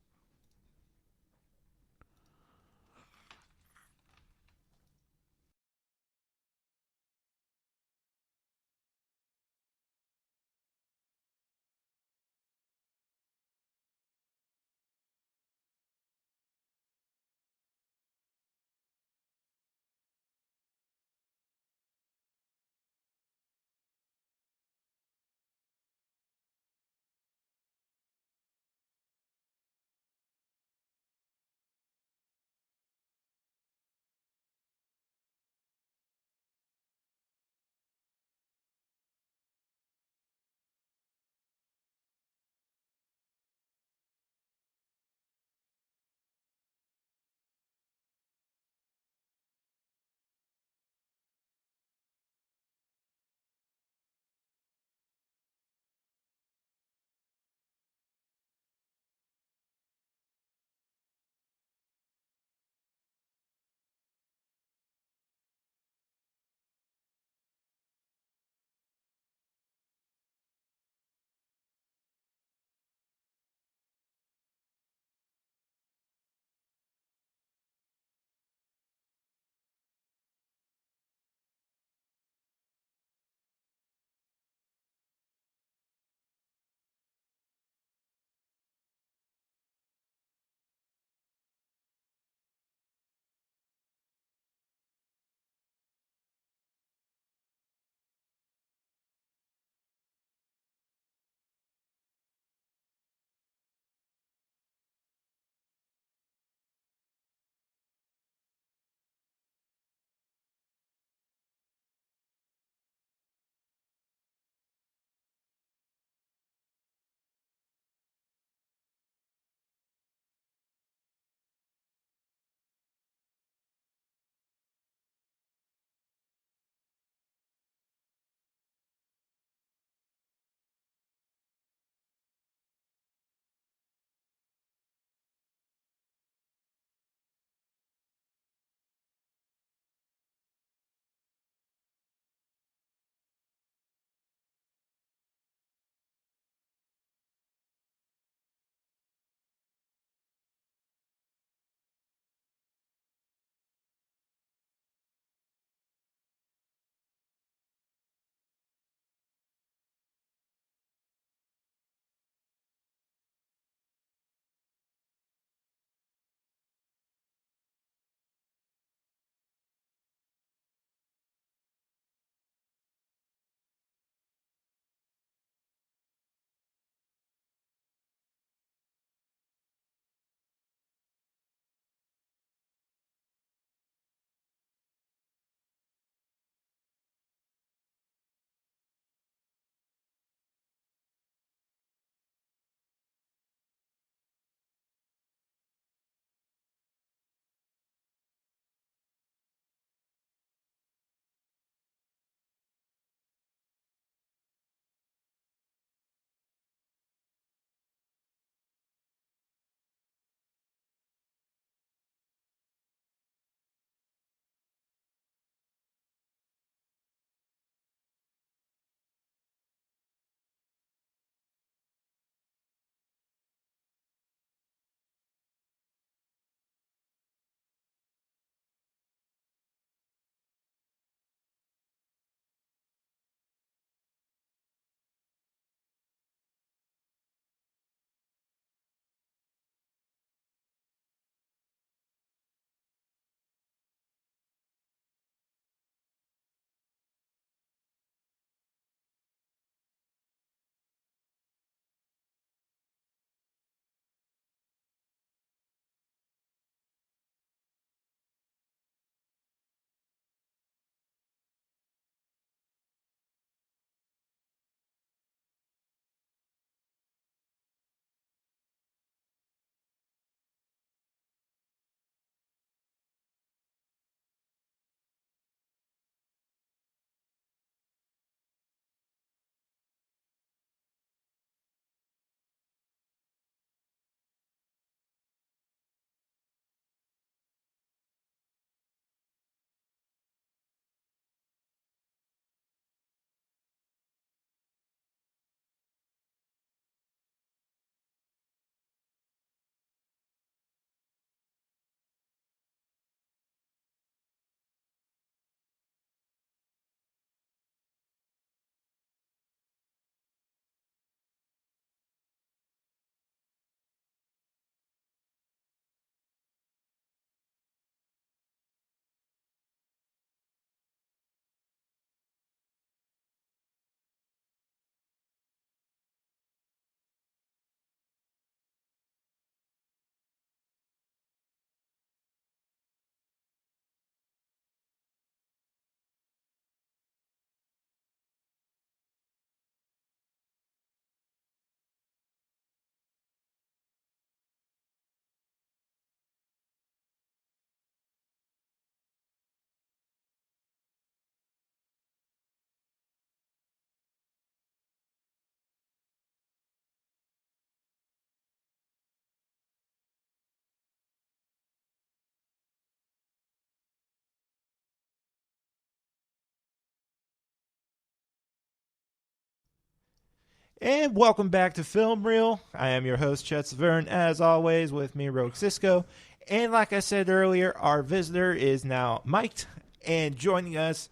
Speaker 2: And welcome back to Film Reel. I am your host, Chet Severn, as always, with me, Rogue Cisco. And like I said earlier, our visitor is now mic'd, and joining us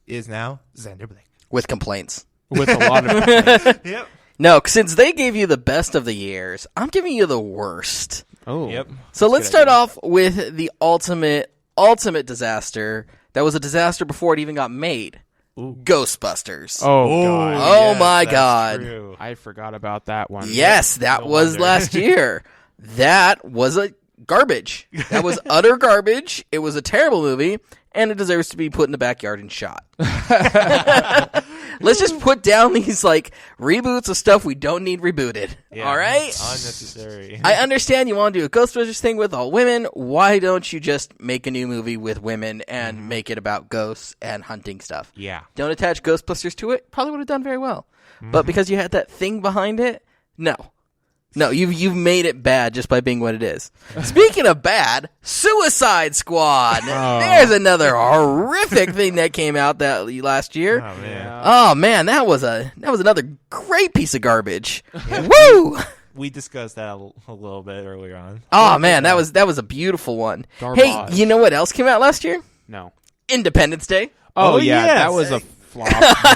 Speaker 2: is now Xander Blake.
Speaker 3: With complaints.
Speaker 1: With a lot of complaints.
Speaker 2: Yep.
Speaker 3: No, since they gave you the best of the years, I'm giving you the worst.
Speaker 1: Oh.
Speaker 2: Yep.
Speaker 3: So let's start off with the ultimate disaster that was a disaster before it even got made.
Speaker 1: Ooh.
Speaker 3: Ghostbusters.
Speaker 1: Oh, God.
Speaker 3: Oh, my God.
Speaker 2: True.
Speaker 1: I forgot about that one.
Speaker 3: Yes, that was last year. That was a garbage. That was utter garbage. It was a terrible movie, and it deserves to be put in the backyard and shot. Let's just put down these reboots of stuff we don't need rebooted.
Speaker 2: Yeah,
Speaker 3: all right?
Speaker 2: Unnecessary.
Speaker 3: I understand you want to do a Ghostbusters thing with all women. Why don't you just make a new movie with women and make it about ghosts and hunting stuff?
Speaker 2: Yeah.
Speaker 3: Don't attach Ghostbusters to it. Probably would have done very well. But because you had that thing behind it, no. No, you've made it bad just by being what it is. Speaking of bad, Suicide Squad. There's another horrific thing that came out that last year.
Speaker 2: Oh, man.
Speaker 3: Oh man, that was another great piece of garbage. Woo!
Speaker 2: We discussed that a little bit earlier on.
Speaker 3: Oh man, that was a beautiful one.
Speaker 1: Garbage.
Speaker 3: Hey, you know what else came out last year?
Speaker 1: No.
Speaker 3: Independence Day.
Speaker 1: Oh,
Speaker 2: yes.
Speaker 1: that was a flop.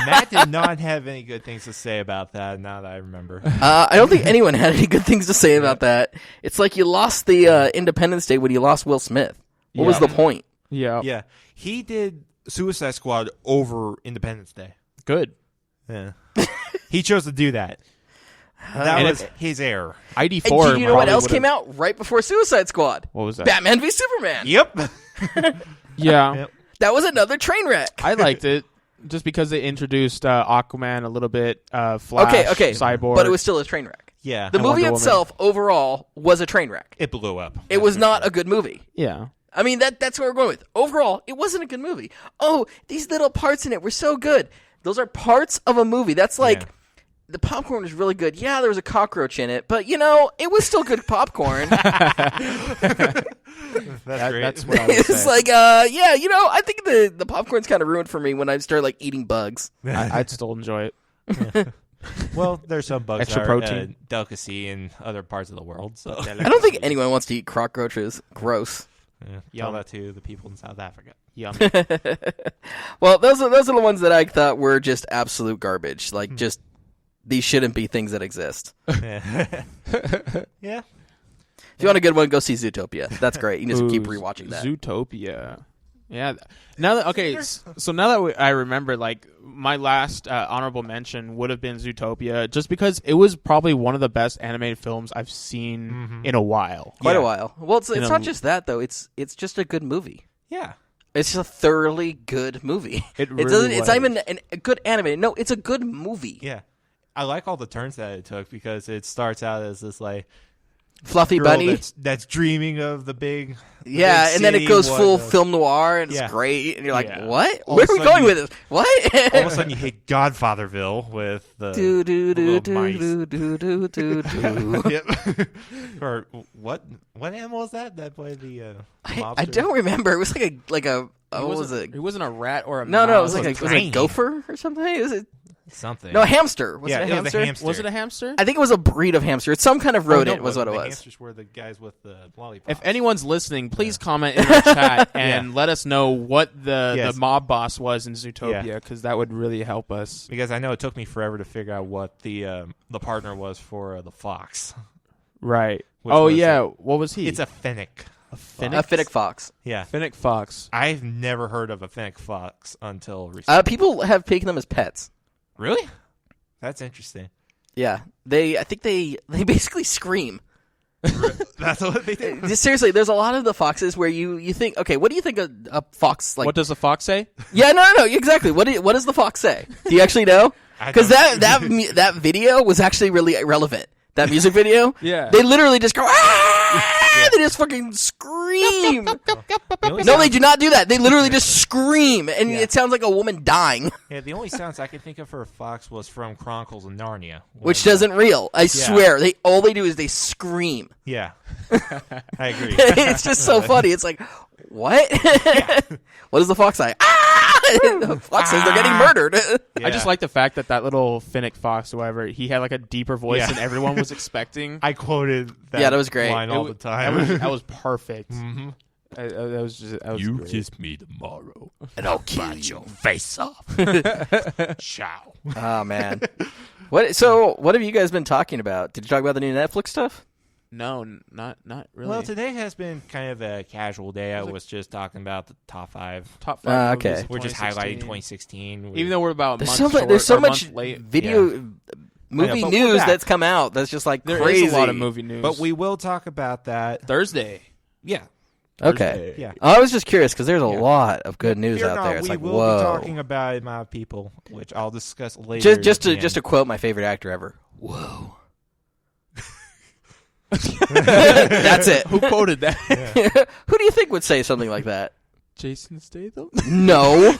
Speaker 2: Matt did not have any good things to say about that, now that I remember.
Speaker 3: I don't think anyone had any good things to say about that. It's like you lost the Independence Day when you lost Will Smith. What was the point?
Speaker 1: Yeah.
Speaker 2: Yeah. He did Suicide Squad over Independence Day.
Speaker 1: Good.
Speaker 2: Yeah. He chose to do that. That was his error.
Speaker 1: ID4.
Speaker 3: And do you know what else came out right before Suicide Squad?
Speaker 1: What was that?
Speaker 3: Batman v Superman.
Speaker 2: Yep.
Speaker 1: Yeah.
Speaker 2: Yep.
Speaker 3: That was another train wreck.
Speaker 1: I liked it just because they introduced Aquaman a little bit, Flash,
Speaker 3: Okay,
Speaker 1: Cyborg.
Speaker 3: but it was still a train wreck.
Speaker 2: Yeah.
Speaker 3: The movie
Speaker 1: Wonder
Speaker 3: itself overall was a train wreck.
Speaker 2: It blew up.
Speaker 3: It was not a good movie.
Speaker 1: Yeah.
Speaker 3: I mean, that's what we're going with. Overall, it wasn't a good movie. Oh, these little parts in it were so good. Those are parts of a movie. That's like, the popcorn was really good. Yeah, there was a cockroach in it, but, it was still good popcorn.
Speaker 2: That's
Speaker 1: what I would
Speaker 3: It's
Speaker 1: say.
Speaker 3: like, I think the popcorn's kind of ruined for me when I start, eating bugs.
Speaker 1: I'd still enjoy it.
Speaker 2: Well, there's some bugs
Speaker 1: Extra
Speaker 2: that are
Speaker 1: protein.
Speaker 2: delicacy in other parts of the world. So
Speaker 3: I don't think anyone wants to eat cockroaches. Gross.
Speaker 2: tell that to the people in South Africa.
Speaker 1: Yum.
Speaker 3: Well, those are the ones that I thought were just absolute garbage. Just these shouldn't be things that exist.
Speaker 2: Yeah.
Speaker 3: If you want a good one, go see Zootopia. That's great. You can just keep
Speaker 1: Ooh,
Speaker 3: rewatching that.
Speaker 1: Zootopia. Yeah. Now that so now that I remember, my last honorable mention would have been Zootopia, just because it was probably one of the best animated films I've seen in a while.
Speaker 3: Quite a while. Well, it's not just that though. It's just a good movie.
Speaker 2: Yeah.
Speaker 3: It's just a thoroughly good movie.
Speaker 1: It
Speaker 3: doesn't.
Speaker 1: really
Speaker 3: It's not even a good animated. No, it's a good movie.
Speaker 2: Yeah. I like all the turns that it took, because it starts out as this
Speaker 3: Fluffy
Speaker 2: girl
Speaker 3: bunny.
Speaker 2: that's dreaming of the big
Speaker 3: Yeah,
Speaker 2: big
Speaker 3: and then it
Speaker 2: city,
Speaker 3: goes full
Speaker 2: whatnot.
Speaker 3: film noir, and
Speaker 2: Yeah.
Speaker 3: it's great. And you're like,
Speaker 1: Yeah.
Speaker 3: what?
Speaker 2: All
Speaker 3: Where
Speaker 2: of
Speaker 3: are
Speaker 2: a
Speaker 3: we
Speaker 2: sudden
Speaker 3: going
Speaker 2: you-
Speaker 3: with this? What?
Speaker 2: All of a sudden you hit Godfatherville with the
Speaker 3: do do do
Speaker 2: little
Speaker 3: do
Speaker 2: mice.
Speaker 3: do do do do do.
Speaker 2: Yep. Or what animal is that played the
Speaker 3: I
Speaker 2: lobster?
Speaker 3: don't remember. It was like a what was it?
Speaker 1: It wasn't a rat or a
Speaker 3: No, it was
Speaker 1: mouse.
Speaker 3: like was it a
Speaker 2: tiny.
Speaker 3: gopher or something? Was it
Speaker 2: something.
Speaker 3: no a hamster? Was
Speaker 2: Yeah,
Speaker 3: it a
Speaker 2: it was a
Speaker 3: hamster?
Speaker 2: hamster.
Speaker 1: Was it a hamster?
Speaker 3: I think it was a breed of hamster. It's some kind of rodent.
Speaker 2: no,
Speaker 3: was what it
Speaker 2: the
Speaker 3: was.
Speaker 2: Hamsters were the guys with the lollipops.
Speaker 1: If anyone's listening, please comment in our chat and let us know what the mob boss was in Zootopia, because that would really help us.
Speaker 2: Because I know it took me forever to figure out what the partner was for the fox.
Speaker 1: Right.
Speaker 2: Which
Speaker 1: Oh,
Speaker 2: was
Speaker 1: yeah. What was he?
Speaker 2: It's a fennec.
Speaker 3: A fennec fox.
Speaker 2: Yeah.
Speaker 1: Fennec fox.
Speaker 2: I've never heard of a fennec fox until recently.
Speaker 3: People have taken them as pets.
Speaker 2: Really? That's interesting.
Speaker 3: Yeah, I think they basically scream.
Speaker 2: That's what they do.
Speaker 3: Seriously, there's a lot of the foxes where you think, okay, what do you think a fox like?
Speaker 1: What does a fox say?
Speaker 3: Yeah, no, exactly. What does the fox say? Do you actually know? Because that video was actually really relevant. That music video,
Speaker 1: Yeah.
Speaker 3: they literally just go, ah! They just fucking scream. No, they do not do that. They literally just scream, and it sounds like a woman dying.
Speaker 2: Yeah, the only sounds I could think of for a fox was from Chronicles of Narnia.
Speaker 3: Which doesn't real. I swear. All they do is they scream.
Speaker 2: Yeah. I agree.
Speaker 3: It's just so funny. It's like, what? What does the fox say? Ah! Fox says they're getting murdered.
Speaker 1: I just like the fact that little Finnick Fox, or whatever, he had like a deeper voice than everyone was expecting.
Speaker 2: I quoted that,
Speaker 3: that was great.
Speaker 2: line all the time.
Speaker 1: That was perfect.
Speaker 2: Mm-hmm.
Speaker 1: That was
Speaker 2: you
Speaker 1: great.
Speaker 2: kiss me tomorrow,
Speaker 3: and I'll kill your
Speaker 2: face off. Ciao.
Speaker 3: Oh man. What have you guys been talking about? Did you talk about the new Netflix stuff?
Speaker 1: No, not really.
Speaker 2: Well, today has been kind of a casual day. I was just talking about the top 5.
Speaker 1: Top 5
Speaker 3: okay.
Speaker 1: movies of
Speaker 2: We're just highlighting 2016.
Speaker 1: Even though we're about
Speaker 3: there's so much
Speaker 1: late.
Speaker 3: video movie news that's come out that's just like
Speaker 1: there
Speaker 3: crazy.
Speaker 1: There is a lot of movie news.
Speaker 2: But we will talk about that
Speaker 1: Thursday.
Speaker 2: Yeah.
Speaker 3: Okay.
Speaker 2: Yeah.
Speaker 3: I was just curious because there's a lot of good news out there. It's
Speaker 2: we
Speaker 3: like,
Speaker 2: will
Speaker 3: whoa.
Speaker 2: be talking about it, my people, which I'll discuss later.
Speaker 3: Just to quote my favorite actor ever. Whoa. That's it.
Speaker 1: Who quoted that?
Speaker 3: Yeah. Who do you think would say something like that?
Speaker 1: Jason Statham?
Speaker 3: No.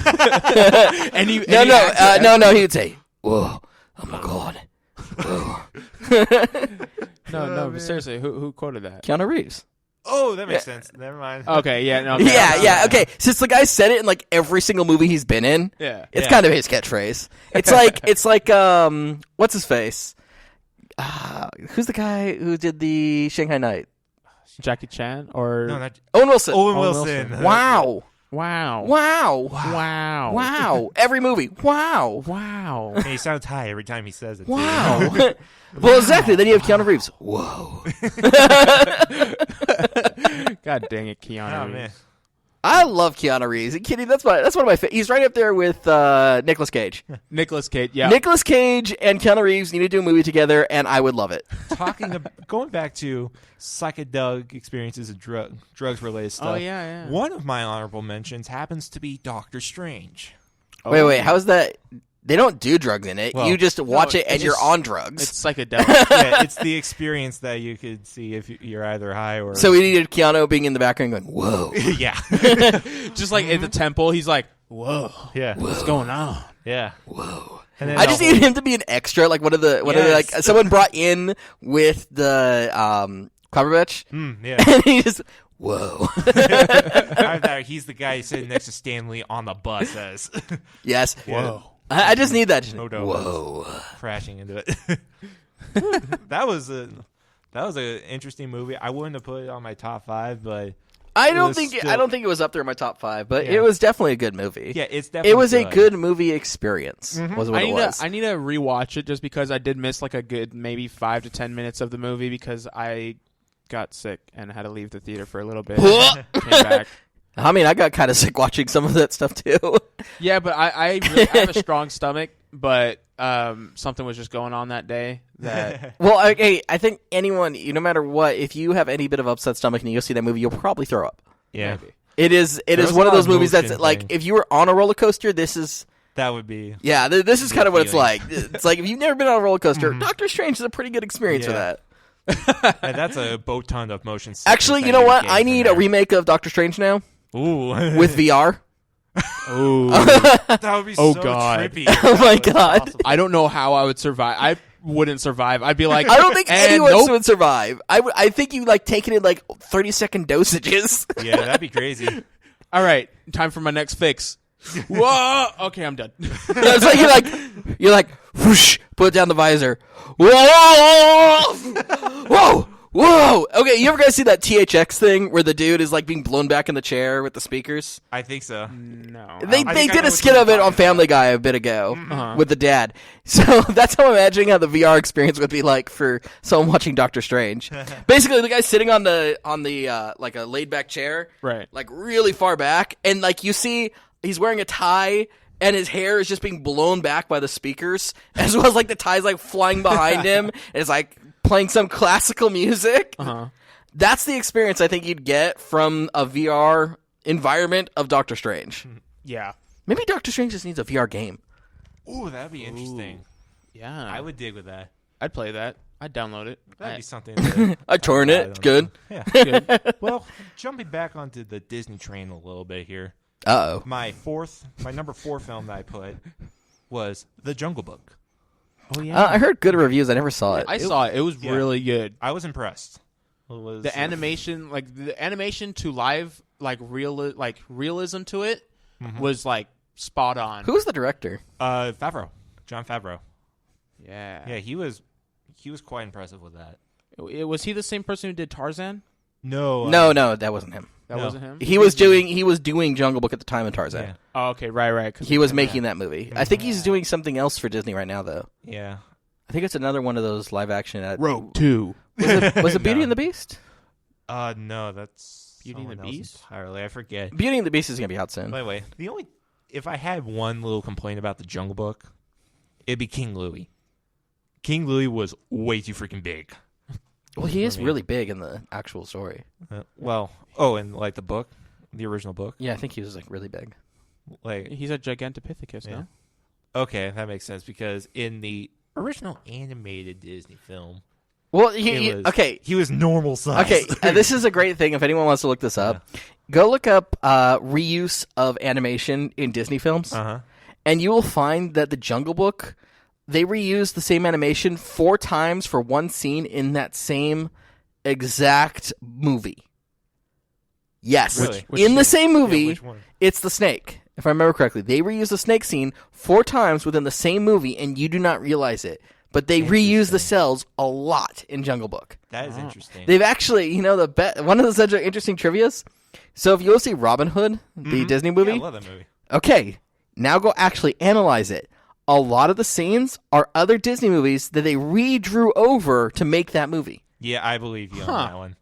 Speaker 3: No. He would say, "Whoa, oh my god." Whoa.
Speaker 1: No. But seriously, who quoted that?
Speaker 3: Keanu Reeves.
Speaker 2: Oh, that makes sense. Never mind.
Speaker 1: Okay, yeah, no.
Speaker 3: Yeah. Okay, since the guy said it in like every single movie he's been in, it's kind of his catchphrase. It's like what's his face? Who's the guy who did the Shanghai Night?
Speaker 1: Jackie Chan or
Speaker 3: Owen Wilson?
Speaker 2: Owen Wilson.
Speaker 3: Wow. Every movie. Wow.
Speaker 2: And he sounds high every time he says it.
Speaker 3: Wow. Well, exactly. Then you have Keanu Reeves. Whoa.
Speaker 1: God dang it, Keanu Reeves.
Speaker 2: Man.
Speaker 3: I love Keanu Reeves. Kidding? That's one of my. He's right up there with Nicolas Cage.
Speaker 1: Nicolas Cage, yeah.
Speaker 3: Nicolas Cage and Keanu Reeves need to do a movie together, and I would love it.
Speaker 2: Going back to psychedelic experiences and drugs related stuff.
Speaker 1: Oh yeah.
Speaker 2: One of my honorable mentions happens to be Doctor Strange.
Speaker 3: Wait. How's that? They don't do drugs in it.
Speaker 2: Well,
Speaker 3: you just watch it and you're on drugs.
Speaker 1: It's psychedelic.
Speaker 2: Yeah, it's the experience that you could see if you're either high or...
Speaker 3: So we needed Keanu being in the background going, whoa.
Speaker 2: Yeah.
Speaker 1: Just like at the temple, he's like, whoa.
Speaker 2: Yeah.
Speaker 1: What's going on?
Speaker 2: Yeah.
Speaker 3: Whoa. I just needed him to be an extra, like one of the like someone brought in with the Cumberbatch.
Speaker 2: Yeah.
Speaker 3: And he just... Whoa.
Speaker 2: He's the guy sitting next to Stanley on the bus says.
Speaker 3: Yes.
Speaker 2: Whoa.
Speaker 3: I just need that.
Speaker 2: Whoa. Crashing into it. That was an interesting movie. I wouldn't have put it on my top 5, but
Speaker 3: I don't think it was up there in my top 5, but it was definitely a good movie.
Speaker 2: Yeah, it's definitely
Speaker 3: It was a good movie experience. Was what it was.
Speaker 1: I need to rewatch it just because I did miss like a good maybe 5 to 10 minutes of the movie because I got sick and had to leave the theater for a little bit. Came back.
Speaker 3: I mean, I got kind of sick watching some of that stuff too.
Speaker 1: Yeah, but I really have a strong stomach, but something was just going on that day.
Speaker 3: Well, I think anyone, no matter what, if you have any bit of upset stomach and you go see that movie, you'll probably throw up.
Speaker 2: Yeah,
Speaker 1: maybe.
Speaker 3: It is one of those movies that's like, if you were on a roller coaster, this is...
Speaker 2: That would be...
Speaker 3: Yeah, this is kind of what it's like. It's like, if you've never been on a roller coaster, Doctor Strange is a pretty good experience for that.
Speaker 2: And that's a boat ton of motion sickness.
Speaker 3: Actually, you know what? I need a remake of Doctor Strange now.
Speaker 2: Ooh.
Speaker 3: With VR.
Speaker 1: Ooh.
Speaker 2: That would be so trippy.
Speaker 3: Oh my god.
Speaker 2: Awesome.
Speaker 1: I don't know how I would survive. I wouldn't survive. I'd be like,
Speaker 3: I don't think anyone would survive. I think you like take it in like 30-second dosages.
Speaker 2: Yeah, that'd be crazy.
Speaker 1: All right, time for my next fix. Whoa. Okay, I'm done.
Speaker 3: It's like you're like whoosh, put down the visor. Whoa. Okay, you ever guys see that THX thing where the dude is like being blown back in the chair with the speakers?
Speaker 2: I think so.
Speaker 1: No.
Speaker 3: They did a skit of it on Family Guy a bit ago with the dad. So that's how I'm imagining how the VR experience would be like for someone watching Doctor Strange. Basically, the guy's sitting on the like a laid back chair,
Speaker 1: right? Like
Speaker 3: really far back, and like you see he's wearing a tie. And his hair is just being blown back by the speakers, as well as like the tie's like flying behind him, and it's like playing some classical music. That's the experience I think you'd get from a VR environment of Doctor Strange.
Speaker 1: Yeah.
Speaker 3: Maybe Doctor Strange just needs a VR game.
Speaker 2: Ooh, that'd be interesting.
Speaker 1: Yeah.
Speaker 2: I would dig with that.
Speaker 1: I'd play that. I'd download it.
Speaker 2: That'd be something.
Speaker 3: I'd torrent it. It's good.
Speaker 2: Yeah. Good. Well, jumping back onto the Disney train a little bit here.
Speaker 3: Uh-oh.
Speaker 2: My number 4 film that I put was The Jungle Book.
Speaker 1: Oh yeah.
Speaker 3: I heard good reviews. I never saw it.
Speaker 1: I saw it. It was really good.
Speaker 2: I was impressed.
Speaker 1: The animation, like the animation to live, like realism to it was like spot on.
Speaker 3: Who was the director?
Speaker 2: Favreau. Jon Favreau.
Speaker 1: Yeah.
Speaker 2: Yeah, he was quite impressive with that.
Speaker 1: Was he the same person who did Tarzan?
Speaker 2: No.
Speaker 3: No, that wasn't him.
Speaker 1: That wasn't him?
Speaker 3: He was doing Jungle Book at the time of Tarzan.
Speaker 2: Yeah.
Speaker 1: Oh, okay, right.
Speaker 3: He was making that movie. I think he's doing something else for Disney right now, though.
Speaker 2: Yeah.
Speaker 3: I think it's another one of those live action.
Speaker 1: Rogue 2.
Speaker 3: Was it Beauty and the Beast?
Speaker 2: No, that's
Speaker 1: Beauty and the Beast?
Speaker 2: Entirely. I forget.
Speaker 3: Beauty and the Beast is going to be out soon.
Speaker 2: By the way, if I had one little complaint about the Jungle Book, it'd be King Louie. King Louie was way too freaking big.
Speaker 3: Well, he is really big in the actual story.
Speaker 2: And like the book, the original book.
Speaker 3: Yeah, I think he was like really big.
Speaker 2: Like
Speaker 1: he's a Gigantopithecus, no?
Speaker 2: Okay, that makes sense because in the original animated Disney film,
Speaker 3: well, he was
Speaker 2: normal size.
Speaker 3: Okay, this is a great thing. If anyone wants to look this up, go look up reuse of animation in Disney films, and you will find that the Jungle Book, they reused the same animation 4 times for one scene in that same exact movie. Yes.
Speaker 2: Really?
Speaker 3: In the same movie,
Speaker 2: yeah, which one?
Speaker 3: It's the snake. If I remember correctly, they reused the snake scene 4 times within the same movie, and you do not realize it. But they reuse the cells a lot in Jungle Book.
Speaker 2: That is interesting.
Speaker 3: They've actually, one of the such interesting trivias. So if you go see Robin Hood, the Disney movie,
Speaker 2: I love that movie.
Speaker 3: Okay, now go actually analyze it. A lot of the scenes are other Disney movies that they redrew over to make that movie.
Speaker 2: Yeah, I believe you on that one.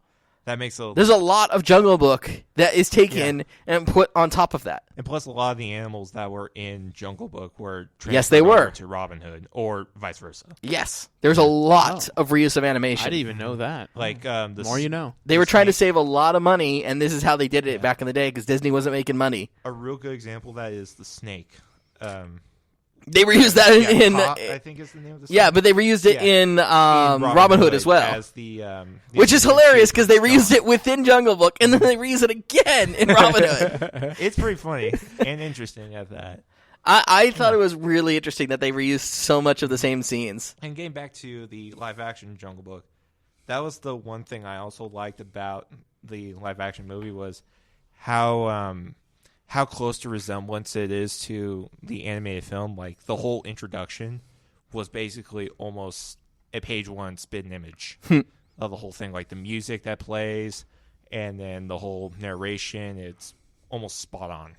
Speaker 2: That makes
Speaker 3: There's a lot of Jungle Book that is taken and put on top of that.
Speaker 2: And plus, a lot of the animals that were in Jungle Book were
Speaker 3: they were
Speaker 2: over to Robin Hood, or vice versa.
Speaker 3: Yes, there's a lot of reuse of animation.
Speaker 1: I didn't even know that.
Speaker 2: Like the
Speaker 1: more you know.
Speaker 3: They were trying to save a lot of money, and this is how they did it back in the day because Disney wasn't making money.
Speaker 2: A real good example of that is the snake.
Speaker 3: They reused that in
Speaker 2: I think is the name of the snake.
Speaker 3: Yeah, but they reused it in Robin Hood as well.
Speaker 2: As the
Speaker 3: which is hilarious because they reused it within Jungle Book and then they reused it again in Robin Hood.
Speaker 2: It's pretty funny and interesting at that.
Speaker 3: I thought it was really interesting that they reused so much of the same scenes.
Speaker 2: And getting back to the live action Jungle Book, that was the one thing I also liked about the live action movie was how close to resemblance it is to the animated film. Like, the whole introduction was basically almost a page 1 spitting image of the whole thing. Like, the music that plays and then the whole narration, it's almost spot on.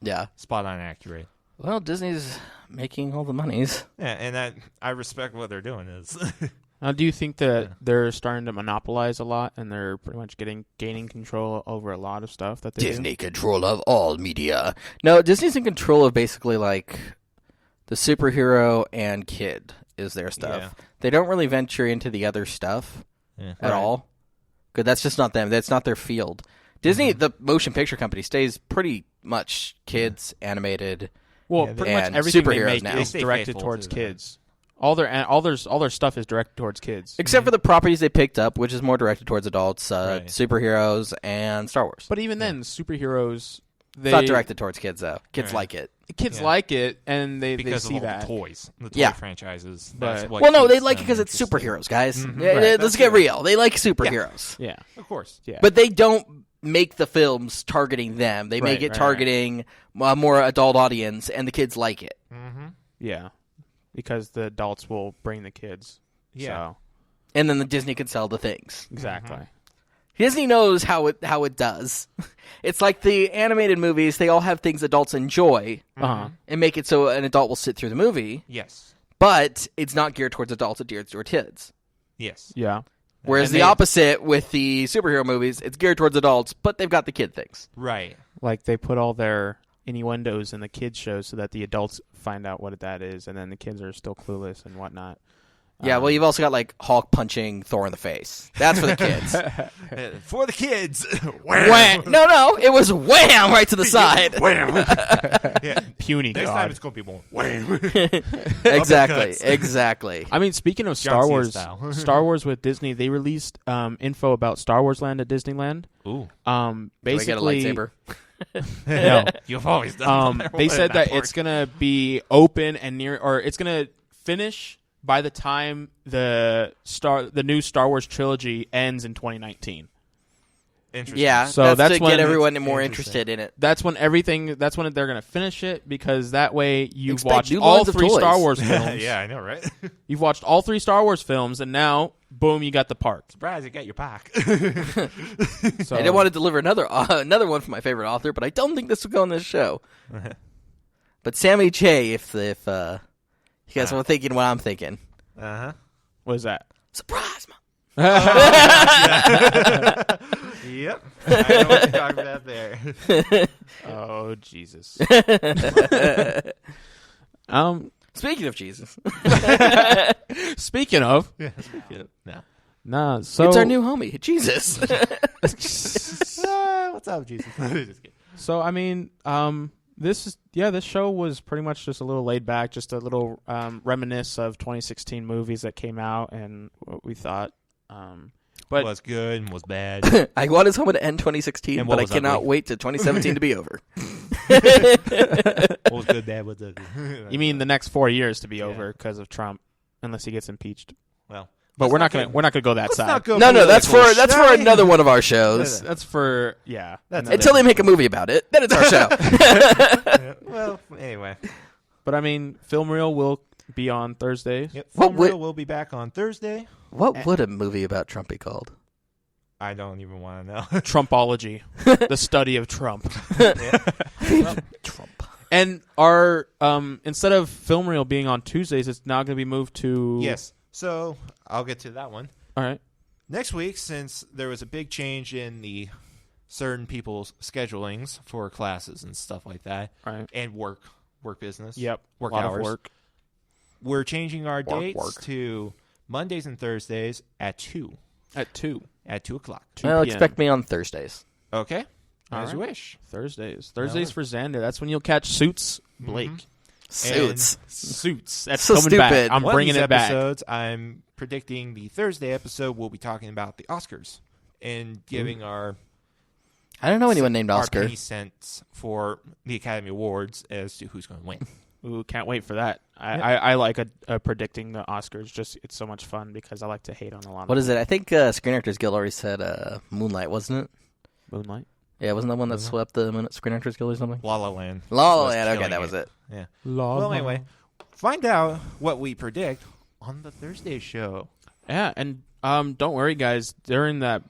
Speaker 3: Yeah.
Speaker 2: Spot on accurate.
Speaker 3: Well, Disney's making all the monies.
Speaker 2: Yeah, and I respect what they're doing.
Speaker 1: Now, do you think that they're starting to monopolize a lot, and they're pretty much gaining control over a lot of stuff that they
Speaker 3: Disney control of all media. No, Disney's in control of basically like the superhero and kid is their stuff.
Speaker 2: Yeah.
Speaker 3: They don't really venture into the other stuff at all. Because that's just not them. That's not their field. Disney, the motion picture company, stays pretty much kids, animated.
Speaker 1: Well, pretty much everything they make
Speaker 3: now
Speaker 1: is directed towards kids. All their stuff is directed towards kids,
Speaker 3: except for the properties they picked up, which is more directed towards adults, superheroes and Star Wars.
Speaker 1: But even then, superheroes
Speaker 3: it's not directed towards kids though. Kids like it.
Speaker 1: Kids like it, and they see
Speaker 2: of all
Speaker 1: that
Speaker 2: the toys, the toy franchises.
Speaker 1: But,
Speaker 3: no, they like it because it's superheroes, guys. Let's get real. They like superheroes.
Speaker 1: Yeah,
Speaker 2: of course.
Speaker 1: Yeah,
Speaker 3: but they don't make the films targeting them. They make it targeting a more adult audience, and the kids like it.
Speaker 2: Mm-hmm.
Speaker 1: Yeah. Because the adults will bring the kids.
Speaker 2: Yeah.
Speaker 1: So.
Speaker 3: And then the Disney can sell the things.
Speaker 1: Exactly.
Speaker 3: Mm-hmm. Disney knows how it does. It's like the animated movies, they all have things adults enjoy and make it so an adult will sit through the movie.
Speaker 2: Yes.
Speaker 3: But it's not geared towards adults, it's geared towards kids.
Speaker 2: Yes.
Speaker 1: Yeah.
Speaker 3: Whereas the opposite with the superhero movies, it's geared towards adults, but they've got the kid things.
Speaker 2: Right.
Speaker 1: Like they put all their innuendos in the kids shows so that the adults find out what that is, and then the kids are still clueless and whatnot.
Speaker 3: Yeah, well, you've also got like Hulk punching Thor in the face. That's for the kids.
Speaker 2: For the kids.
Speaker 3: Wham! No, it was wham right to the side.
Speaker 2: Wham!
Speaker 1: Puny
Speaker 2: Next
Speaker 1: God.
Speaker 2: time it's going to be more wham.
Speaker 3: Exactly.
Speaker 1: I mean, speaking of Star Wars, Star Wars with Disney, they released info about Star Wars Land at Disneyland.
Speaker 2: Ooh.
Speaker 1: Basically,
Speaker 3: do I get a lightsaber?
Speaker 1: No,
Speaker 2: you've always done.
Speaker 1: They said that it's gonna be open and it's gonna finish by the time the new Star Wars trilogy ends in 2019.
Speaker 2: Interesting.
Speaker 3: Yeah,
Speaker 1: so that's
Speaker 3: to
Speaker 1: when
Speaker 3: get everyone more interested in it.
Speaker 1: That's when they're going to finish it, because that way you've
Speaker 3: Expect
Speaker 1: watched
Speaker 3: new
Speaker 1: all
Speaker 3: lines of
Speaker 1: 3
Speaker 3: toys.
Speaker 1: Star Wars films.
Speaker 2: Yeah, I know, right?
Speaker 1: You've watched all 3 Star Wars films, and now, boom, you got the park.
Speaker 2: Surprise, you got your pack.
Speaker 1: So,
Speaker 3: I didn't want to deliver another one from my favorite author, but I don't think this will go on this show. But Sammy J, if you guys were thinking what I'm thinking.
Speaker 2: Uh-huh.
Speaker 1: What is that?
Speaker 3: Surprise, Mom.
Speaker 2: Yep. I know what you're talking about there.
Speaker 1: Oh, Jesus.
Speaker 3: Speaking of Jesus.
Speaker 1: Speaking of.
Speaker 2: No.
Speaker 1: Nah, so.
Speaker 3: It's our new homie, Jesus.
Speaker 2: What's up, Jesus? Just kidding.
Speaker 1: So, I mean, this show was pretty much just a little laid back, just a little reminisce of 2016 movies that came out and what we thought. But
Speaker 2: was good and was bad.
Speaker 3: I want his home to end 2016, but I cannot
Speaker 2: ugly?
Speaker 3: wait to 2017 to be over.
Speaker 2: What was good, bad, what's ugly?
Speaker 1: You mean the next 4 years to be over because of Trump, unless he gets impeached?
Speaker 2: Well,
Speaker 1: but we're not gonna go that side.
Speaker 3: No, that's for another one of our shows.
Speaker 1: That's for
Speaker 3: Until they make a movie about it, then it's our show.
Speaker 2: Well, anyway.
Speaker 1: But I mean, Film Reel will be on Thursdays.
Speaker 2: Yep, Film Reel will be back on Thursday.
Speaker 3: What would a movie about Trump be called?
Speaker 2: I don't even want to know.
Speaker 1: Trumpology, the study of Trump.
Speaker 3: Trump.
Speaker 1: And our instead of Film Reel being on Tuesdays, it's now going to be moved to.
Speaker 2: Yes. So I'll get to that one.
Speaker 1: All right.
Speaker 2: Next week, since there was a big change in the certain people's schedulings for classes and stuff like that,
Speaker 1: right,
Speaker 2: and work business.
Speaker 1: Yep.
Speaker 2: Work
Speaker 1: a lot
Speaker 2: hours.
Speaker 1: Of work.
Speaker 2: We're changing our dates to Mondays and Thursdays at 2.
Speaker 1: At 2.
Speaker 2: At 2 o'clock.
Speaker 1: 2
Speaker 3: Well,
Speaker 1: p.m.
Speaker 3: expect me on Thursdays.
Speaker 2: Okay.
Speaker 1: All
Speaker 2: As you
Speaker 1: right.
Speaker 2: wish.
Speaker 1: Thursdays for Xander. That's when you'll catch Suits Blake.
Speaker 3: Suits.
Speaker 1: Suits. That's
Speaker 3: So
Speaker 1: coming
Speaker 3: stupid.
Speaker 1: back. I'm
Speaker 2: One
Speaker 1: bringing
Speaker 2: of these
Speaker 1: it back.
Speaker 2: episodes, I'm predicting the Thursday episode we'll be talking about the Oscars and giving our
Speaker 3: I don't know anyone named
Speaker 2: our
Speaker 3: Oscar.
Speaker 2: penny cents for the Academy Awards as to who's going to win.
Speaker 1: Ooh, can't wait for that. I like predicting the Oscars. Just it's so much fun because I like to hate on a lot of
Speaker 3: What is it? I think Screen Actors Guild already said Moonlight, wasn't it?
Speaker 1: Moonlight.
Speaker 3: Yeah, wasn't that one that swept the Screen Actors Guild or something?
Speaker 2: La La Land.
Speaker 3: La La
Speaker 2: was
Speaker 3: Land. Okay,
Speaker 2: killing
Speaker 3: that was it.
Speaker 2: Yeah.
Speaker 1: Well,
Speaker 2: Anyway, find out what we predict on the Thursday show.
Speaker 1: Yeah, and don't worry, guys. During that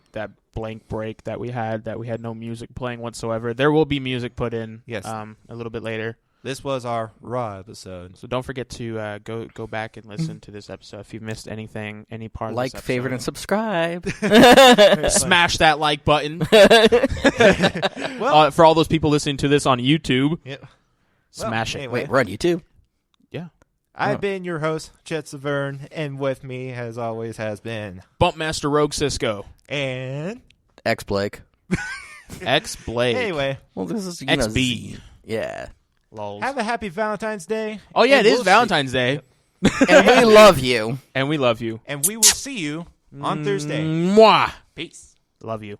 Speaker 1: blank break that we had no music playing whatsoever, there will be music put in.
Speaker 2: Yes.
Speaker 1: A little bit later.
Speaker 2: This was our Raw episode.
Speaker 1: So don't forget to go back and listen to this episode if you've missed anything, any part of
Speaker 3: Like,
Speaker 1: this episode.
Speaker 3: favorite, and subscribe.
Speaker 1: Smash that like button.
Speaker 2: Well,
Speaker 1: for all those people listening to this on YouTube,
Speaker 2: smash
Speaker 1: it.
Speaker 2: Anyway,
Speaker 3: Wait, we're on YouTube?
Speaker 1: Yeah.
Speaker 2: I've been your host, Chet Severn, and with me, as always, has been
Speaker 1: Bumpmaster Rogue Cisco.
Speaker 2: and
Speaker 3: X-Blake.
Speaker 1: X Blake.
Speaker 2: Anyway,
Speaker 3: Well, this is
Speaker 1: XB.
Speaker 3: Yeah.
Speaker 1: Lols.
Speaker 2: have a happy Valentine's Day.
Speaker 1: Oh, yeah,
Speaker 2: and
Speaker 1: it is
Speaker 2: we'll
Speaker 1: Valentine's Day.
Speaker 3: And we love you.
Speaker 1: And we love you.
Speaker 2: And we will see you on Thursday.
Speaker 1: Mwah.
Speaker 2: Peace.
Speaker 1: Love you.